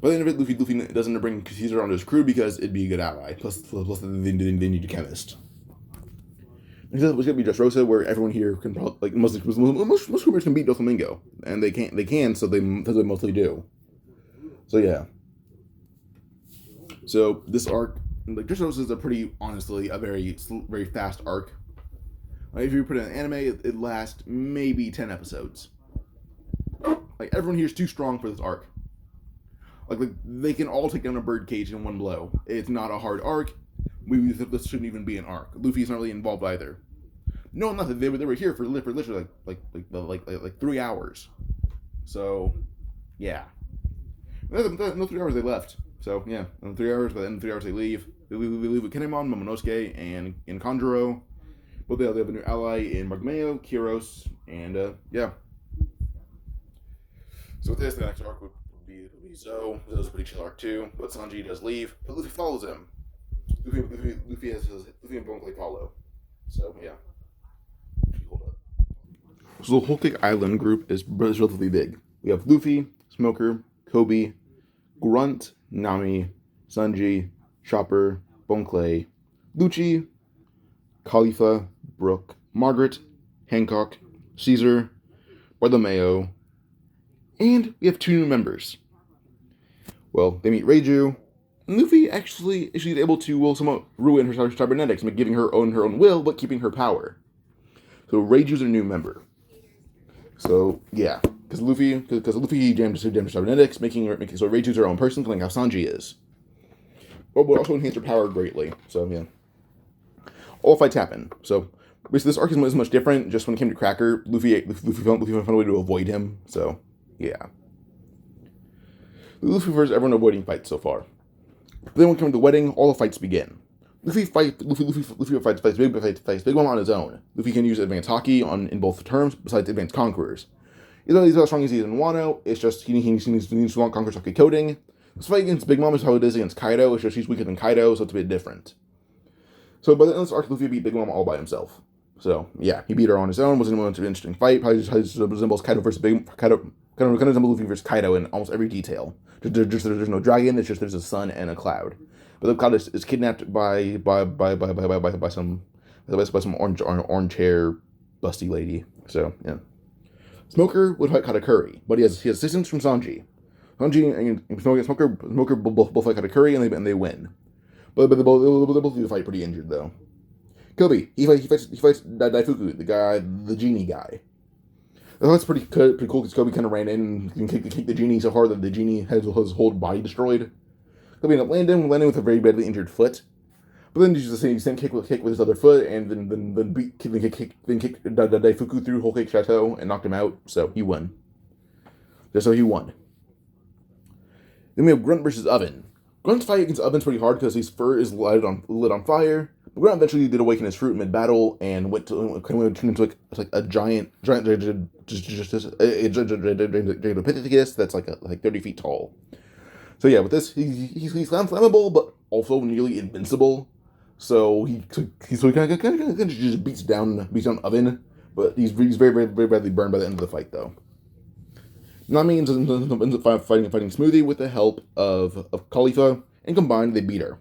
By the end of it, Luffy doesn't bring Caesar onto his crew because it'd be a good ally. Plus they need a chemist. It's gonna be Dressrosa, where everyone here can probably like most crew members can beat Doflamingo, and they can, so they mostly do. So yeah. So this arc, like Dressrosa, is a pretty, honestly, a very fast arc. Like, if you put it in anime, it lasts maybe 10 episodes. Like, everyone here is too strong for this arc. Like they can all take down a birdcage in one blow. It's not a hard arc. This shouldn't even be an arc. Luffy's not really involved either. No, nothing. They were here for literally like 3 hours. So, yeah. No 3 hours they left. So yeah, in 3 hours. By the end of 3 hours they leave. They leave with Kinemon, Momonosuke, and Kanjuro. But they have a new ally in Magmeo, Kiros, and yeah. So with this, the next arc would be Zoe. Zoe's a pretty chill arc too. But Sanji does leave, but Luffy follows him. Luffy and Bon Clay follow. So yeah. Hold up. So the whole Cake Island group is relatively big. We have Luffy, Smoker, Kobe, Grunt, Nami, Sanji, Chopper, Bon Clay, Lucci, Khalifa, Brooke, Margaret, Hancock, Caesar, Bartholomew, and we have 2 new members. Well, they meet Reiju, and Luffy actually is able to somewhat ruin her cybernetics, giving her own will, but keeping her power. So Reiju's a new member. So yeah, because Luffy jammed cybernetics, making so Reiju's her own person, like how Sanji is. But would also enhance her power greatly. So yeah, all fights happen. So basically, this arc is much different. Just when it came to Cracker, Luffy found a way to avoid him. So yeah, Luffy versus everyone avoiding fights so far. But then when it comes to the wedding, all the fights begin. Luffy fights Big Mom on his own. Luffy can use advanced hockey in both terms, besides advanced conquerors. He's not as strong as he is in Wano. It's just he needs to conquer hockey coding. This fight against Big Mom is how it is against Kaido. It's just she's weaker than Kaido, so it's a bit different. So by the end of this arc, Luffy beat Big Mom all by himself. So yeah, he beat her on his own. Wasn't an interesting fight. Probably just resembles Kaido versus Kaido. Kind of resembles Luffy versus Kaido in almost every detail. Just there's no dragon. It's just there's a sun and a cloud. But the cloud is kidnapped by some orange hair busty lady. So yeah, Smoker would fight Katakuri, but he has assistance from Sanji. Sanji and Smoker both fight Katakuri and they win. But they both do the fight pretty injured though. Kobe, he fights Daifuku, the genie guy. That's pretty cool because Kobe kind of ran in and kicked the genie so hard that the genie has his whole body destroyed. Kobe ended up landing with a very badly injured foot. But then he used the same kick with his other foot, and then kicked Daifuku through Whole Cake Chateau and knocked him out. So he won. Then we have Grunt versus Oven. Grunt's fight against Oven's pretty hard because his fur is lit on fire. But Grunt eventually did awaken his fruit mid battle and turned into a giant Gigantopithecus that's like 30 feet tall. So yeah, with this he's flammable but also nearly invincible. So he kind of just beats down Oven, but he's very badly burned by the end of the fight though. Nami ends up fighting Smoothie with the help of Khalifa, and combined they beat her.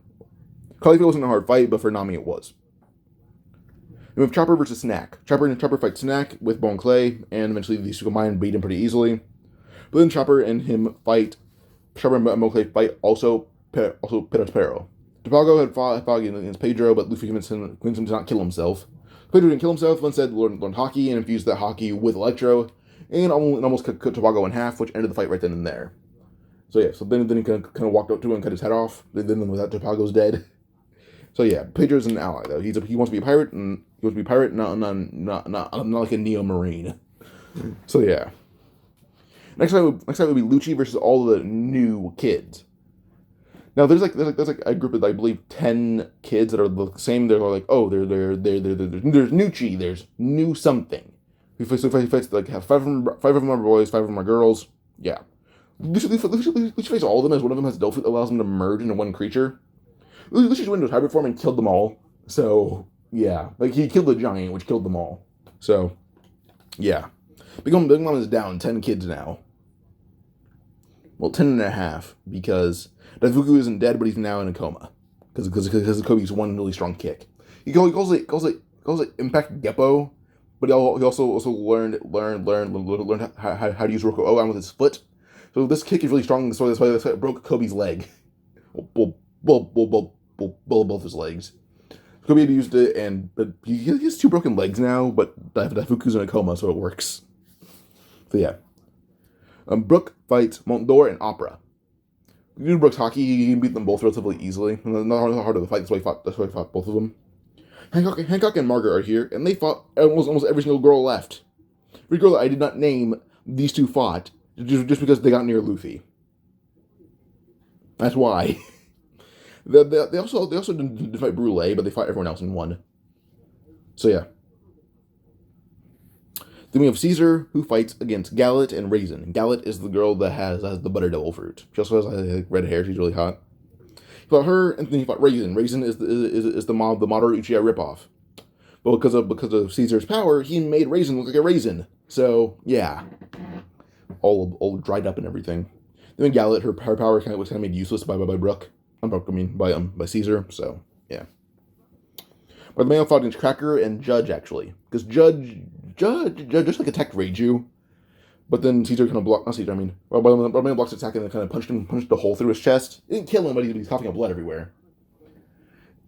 Khalifa wasn't a hard fight, but for Nami it was. We have Chopper versus Snack. Chopper fight Snack with Bon Clay, and eventually these two combine and beat him pretty easily. But then Chopper and Bon Clay fight also Pero. Topago had fought against Pedro, but Luffy convinced him to not kill himself. Pedro didn't kill himself, but instead learned hockey and infused that hockey with Electro, and almost cut Topago in half, which ended the fight right then and there. So yeah, then he kind of walked up to him and cut his head off. Then with that, Topago's dead. So yeah, Pedro's an ally though. He wants to be a pirate, and he wants to be a pirate, not like a Neo Marine. So yeah. Next time would be Lucci versus all the new kids. Now there's a group of I believe 10 kids that are the same. They're like there's new Chi, there's new something. He fights like have five of them are boys, 5 of them are girls. Yeah. Lucci fights all of them as one of them has Dolphin that allows them to merge into one creature. Lucci went into hybrid form and killed them all. So yeah, like he killed the giant, which killed them all. So yeah, Big Mom is down 10 kids now. Well, 10 and a half because Daifuku isn't dead, but he's now in a coma because of Kobe's one really strong kick. He calls it Impact Geppo, but he also learned how to use Roku Oan with his foot. So this kick is really strong, so that's why it broke Kobe's leg. Well, both his legs. Kobe had used it, and but he has 2 broken legs now, but Daifuku's in a coma, so it works. So yeah. Brook fights Montdor and Opera. Due to Brook's hockey, he can beat them both relatively easily. Not hard of a fight, that's why he fought both of them. Hancock and Margaret are here, and they fought almost every single girl left. Every girl that I did not name, these 2 fought, just because they got near Luffy. That's why. They also didn't fight Brule, but they fought everyone else and won. So yeah. Then we have Caesar, who fights against Gallet and Raisin. Gallet is the girl that has the butter devil fruit. She also has red hair. She's really hot. He fought her, and then he fought Raisin. Raisin is the Mamoru Uchiha ripoff. But because of Caesar's power, he made Raisin look like a raisin. So yeah, all dried up and everything. Then Gallet, her power was kind of made useless by Brook. By Caesar. So yeah. But the male fought against Cracker and Judge actually, because Judge just like attacked Reiju, but then Caesar kind of blocked. Not Caesar, I mean, Bartolomeo blocks attack and then kind of punched a hole through his chest. It didn't kill him, but he's coughing up blood everywhere.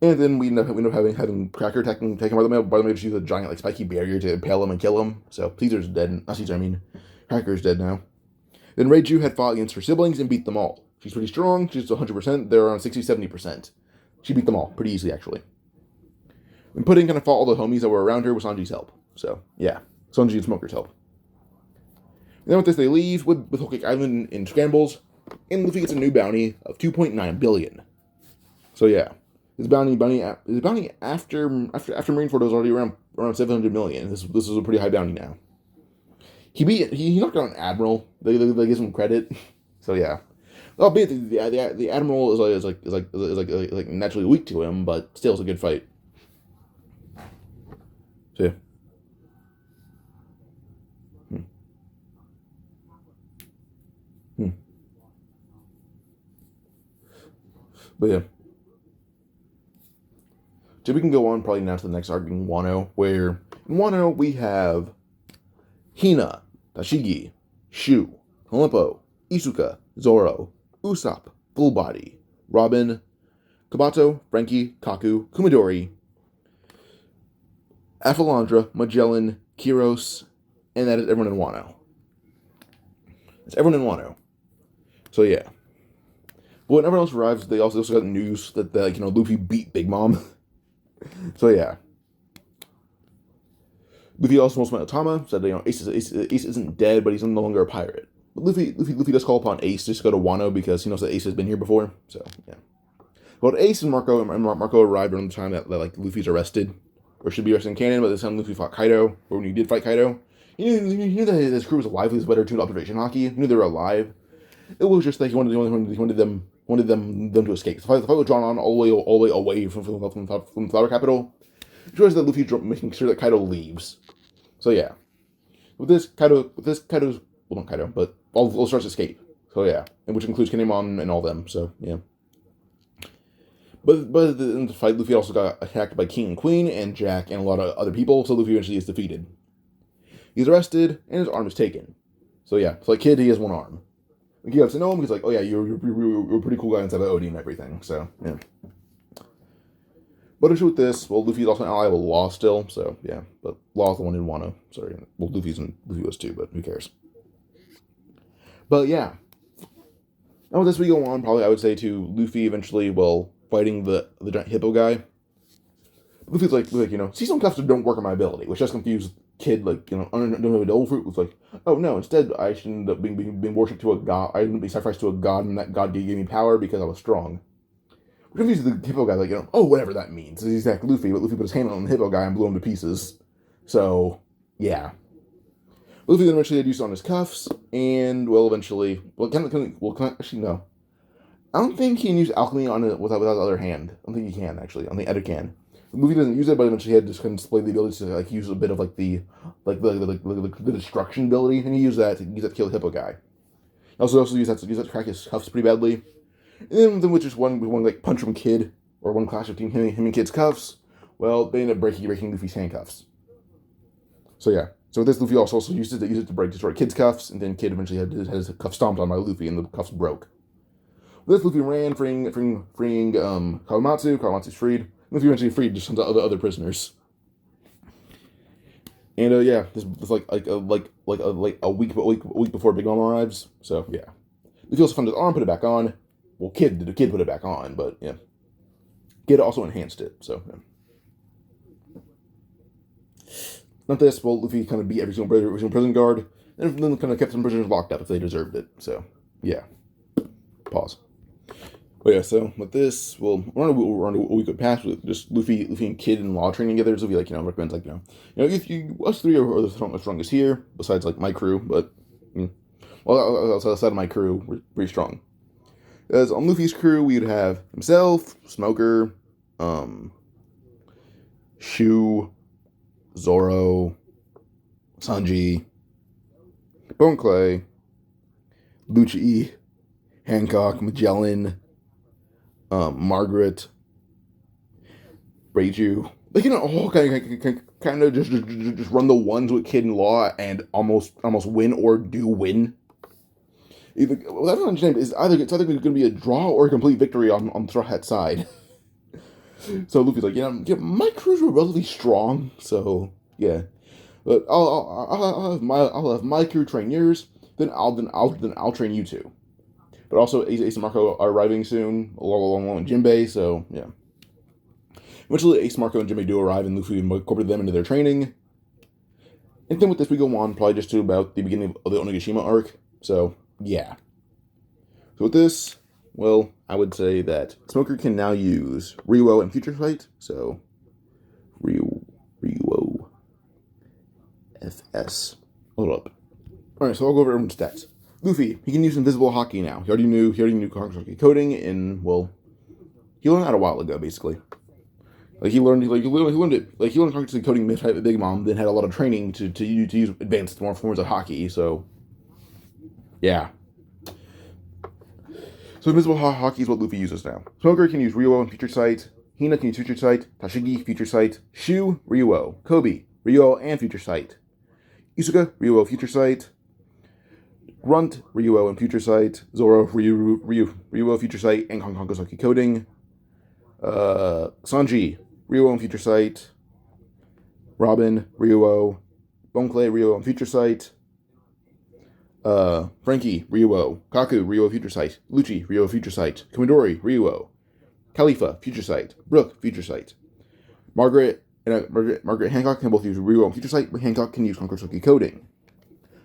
And then we end up having Cracker attacking Bartolomeo. Bartolomeo just used a giant spiky barrier to impale him and kill him. So Caesar's dead. Not Caesar, I mean, Cracker's dead now. Then Reiju had fought against her siblings and beat them all. She's pretty strong. She's 100%. They're around 60-70%. She beat them all pretty easily, actually. And Pudding kind of fought all the homies that were around her with Sanji's help. So, yeah. Sanji and Smoker's help. And then with this, they leave with Whole Cake Island in scrambles. And Luffy gets a new bounty of 2.9 billion. So, yeah. His bounty after Marineford was already around 700 million. This is a pretty high bounty now. He knocked out an admiral. They give him credit. So, yeah. Albeit the admiral is like naturally weak to him, but still it's a good fight. So yeah. But yeah. So we can go on probably now to the next arc in Wano, where in Wano we have Hina, Tashigi, Shu, Halimpo, Isuka, Zoro, Usopp, Full Body, Robin, Kabato, Frankie, Kaku, Kumadori, Aphalandra, Magellan, Kiros, and that is everyone in Wano. That's everyone in Wano. So yeah. But when everyone else arrives, they also got news that Luffy beat Big Mom. So yeah. Luffy also met Otama, said Ace isn't dead, but he's no longer a pirate. But Luffy does call upon Ace just to go to Wano because he knows that Ace has been here before. So yeah. Well, Ace and Marco arrived around the time that Luffy's arrested, or should be arrested in canon. But this time Luffy fought Kaido, or when he did fight Kaido, he knew that his crew was alive. He was better tuned observation hockey. He knew they were alive. It was just that he wanted them to escape. The fight was drawn on all the way away from Flower Capital. It shows that Luffy making sure that Kaido leaves. So yeah, with this Kaido's well, not Kaido, but all starts escape. So yeah, and which includes Kinemon and all them. So yeah. But in the fight, Luffy also got attacked by King and Queen and Jack and a lot of other people. So Luffy eventually is defeated. He's arrested and his arm is taken. So yeah, it's like Kid, he has one arm. He gets to know him. He's like, oh yeah, you're a pretty cool guy inside of Odie and everything. So yeah. But issue with this, well, Luffy's also an ally with Law still, so yeah. But Law's the one in Wano. Sorry, well, Luffy was too, but who cares? But yeah. Now with this, we go on. Probably, I would say to Luffy eventually, fighting the giant hippo guy. Luffy's like seasonal cuffs don't work on my ability, which does confuse Kid. Under Devil Fruit was like, oh no, instead I should end up being worshipped to a god. I didn't be sacrificed to a god, and that god gave me power because I was strong. Which confuses the hippo guy, oh, whatever that means. He's like Luffy, but Luffy put his hand on the hippo guy and blew him to pieces. So, yeah. Luffy then eventually had use on his cuffs, and, eventually, actually, no. I don't think he can use alchemy on it without the other hand. I don't think he can, actually. I don't think Eda can. Luffy doesn't use it, but eventually he had to kind of display the ability to, use a bit of, the destruction ability, and he used that to kill the hippo guy. He also used that to crack his cuffs pretty badly. And then with just one punch from Kid, or one clash between him and Kid's cuffs, they end up breaking Luffy's handcuffs. So yeah. So with this, Luffy also used it to destroy Kid's cuffs, and then Kid eventually had his cuff stomped on by Luffy, and the cuffs broke. This Luffy ran, freeing Kawamatsu. Kawamatsu's freed. Luffy eventually freed just some other prisoners. And yeah, this was like a week before Big Mom arrives. So yeah, Luffy also found his arm, put it back on. Well, Kid put it back on, but yeah, Kid also enhanced it. So yeah. Not this. Well, Luffy kind of beat every single prison guard, and then kind of kept some prisoners locked up if they deserved it. So yeah, pause. But yeah, so with this, well, we're on a week past with just Luffy and Kid and Law training together. So Luffy recommends if you us three are the strongest here, besides my crew, but well, outside of my crew, we're pretty strong. As on Luffy's crew, we would have himself, Smoker, Shu, Zoro, Sanji, Bone Clay, Lucci, Hancock, Magellan, Margaret, Reiju. All kind of just run the ones with Kid and Law and almost win or do win. I don't understand. It's either going to be a draw or a complete victory on Straw Hat's side. So Luffy's my crews were relatively strong, so yeah. But I'll have my crew train yours. Then I'll train you two. But also Ace and Marco are arriving soon, along with Jinbei. So yeah. Eventually, Ace, Marco, and Jinbei do arrive, and Luffy incorporated them into their training. And then with this, we go on probably just to about the beginning of the Onigashima arc. So yeah. So with this, well, I would say that Smoker can now use Ryuo and Future Sight. So Ryuo FS. Hold up. Alright, so I'll go over everyone's stats. Luffy, he can use Invisible Haki now. He already knew Kakusoki coding, and well, he learned that a while ago, basically. He learned it. He learned Kakusoki coding mid-fight with Big Mom, then had a lot of training to use advanced forms of Haki. So yeah. So Invisible Haki is what Luffy uses now. Smoker can use Ryuo and Future Sight. Hina can use Future Sight. Tashigi, Future Sight. Shu, Ryuo. Kobe, Ryuo and Future Sight. Isuka, Ryuo, Future Sight. Grunt, Ryuo and Future Sight. Zoro, Ryuo, Future Sight and Kakusoki coding. Sanji, Ryuo and Future Sight. Robin, Ryuo. Bone Clay, Ryuo and Future Sight. Frankie, Ryuo. Kaku, Ryuo, Future Sight. Lucci, Ryuo, Future Sight. Komodori, Ryuo. Khalifa, Future Sight. Brook, Future Sight. Margaret Hancock can both use Ryuo and Future Sight, but Hancock can use Kakusoki coding.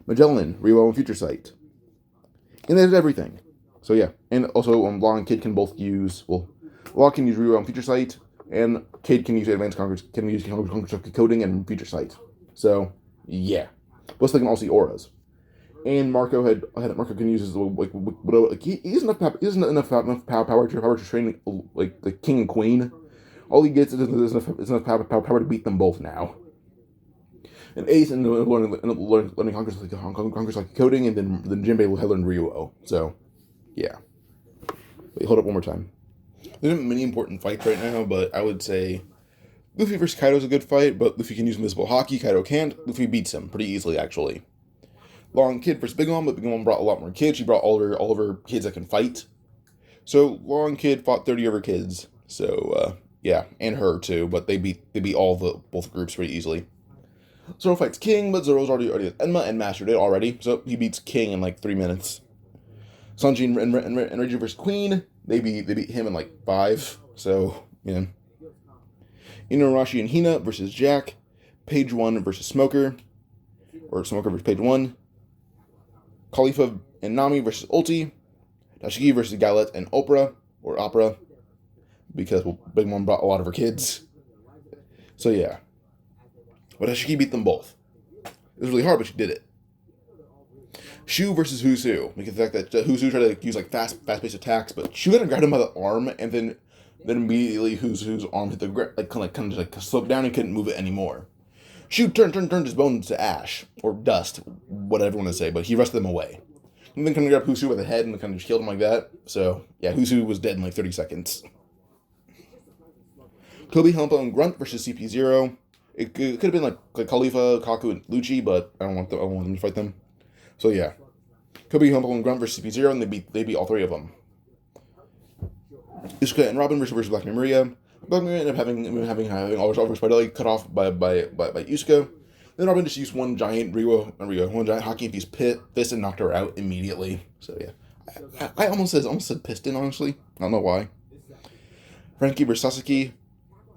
Magellan, Ryuo and Future Sight. And that's everything. So yeah, and also Law and Kid can both use, Law can use Ryuo and Future Sight, and Kid can use Kakusoki coding and Future Sight. So yeah, plus they can all see auras. And Marco can use his he doesn't have enough power to train the king and queen. All he gets is enough power to beat them both now. And Ace ended up learning Kakusoki coding, and then Jinbei had learned Ryuo. So yeah. Wait, hold up one more time. There aren't many important fights right now, but I would say Luffy versus Kaido is a good fight, but Luffy can use Invisible Haki, Kaido can't. Luffy beats him pretty easily, actually. Long Kid versus Big Mom, but Big Mom brought a lot more kids. She brought all of her kids that can fight. So Long Kid fought 30 of her kids. So yeah, and her too, but they beat both groups pretty easily. Zoro fights King, but Zoro's already has Enma and mastered it already, so he beats King in 3 minutes. Sanji and Reiju versus Queen, they beat him in 5. So yeah. Inuarashi and Hina versus Jack. Page 1 versus Smoker, or Smoker versus Page 1. Khalifa and Nami versus Ulti. Tashigi versus Galette and Opera, because Big Mom brought a lot of her kids. So yeah. But Tashigi beat them both. It was really hard, but she did it. Shu versus Who's Who. Because the fact that Who's Who tried to use fast-paced attacks, but Shu got him grabbed him by the arm, and then immediately Who's arm hit the ground, kind of slowed down and couldn't move it anymore. Shu turned his bones to ash, or dust, whatever you want to say, but he wrestled them away. And then kind of grabbed Who's Who by the head and kind of just killed him like that. So, yeah, Who's Who was dead in 30 seconds. Kobe, Helmpo, and Grunt versus CP0. It could have been like Khalifa, Kaku, and Lucci, but I don't want them to fight them. So, yeah. Kobe, Helmpo, and Grunt versus CP0, and they beat all 3 of them. Isuka and Robin versus Black Maria. Black Maria ended up having all her spider leg cut off by Isuka. Then Robin just used one giant hockey infused fist and knocked her out immediately. So yeah, I almost said piston, honestly. I don't know why. Frankie versus Sasuke.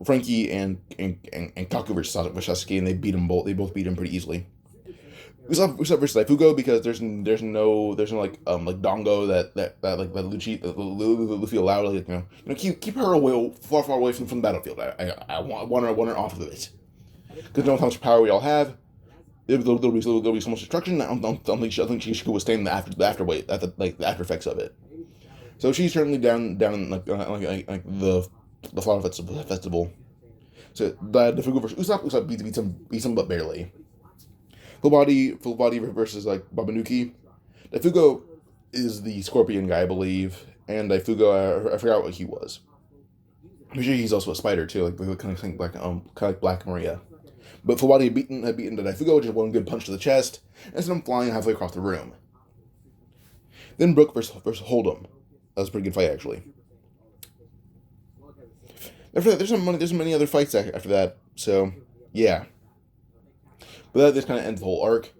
Frankie and Kaku versus Sasuke, and they beat them both. They both beat him pretty easily. Usopp versus Daifugo, because there's no like Dongo that Luffy allowed, like, keep her away, far away from the battlefield. I want her off of it, because no how much power we all have. There'll be so much destruction. I don't think she should withstand the after effects of it. So she's certainly down in like the Flower Festival. So Daifugo versus Usopp beats him but barely. Full body versus like Babanuki. Daifugo is the Scorpion guy, I believe, and Daifugo, I forgot what he was. I'm sure he's also a spider too, like kind of like Black Maria. But full body had beaten Daifugo, just one good punch to the chest, and sent him flying halfway across the room. Then Brook versus Hold'em. That was a pretty good fight, actually. After that, there's many other fights after that. So yeah. But that kind of ends the whole arc.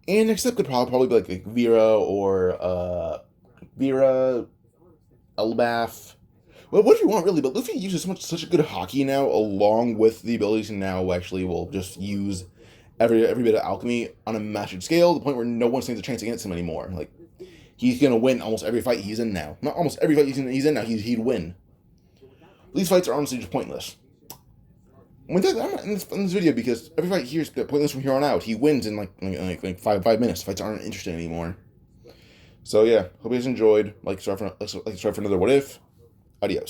And next up could probably be like Vera or Vera, Elbaf. Well, what do you want, really? But Luffy uses such a good hockey now, along with the abilities to now actually will just use every bit of alchemy on a massive scale, to the point where no one stands a chance against him anymore. Like, he's gonna win almost every fight he's in now. Not almost every fight he's in now. He'd win. These fights are honestly just pointless. I'm in this video because every fight here is pointless from here on out. He wins in like 5 minutes. Fights aren't interesting anymore. So yeah, hope you guys enjoyed. Like, subscribe for another What If. Adios.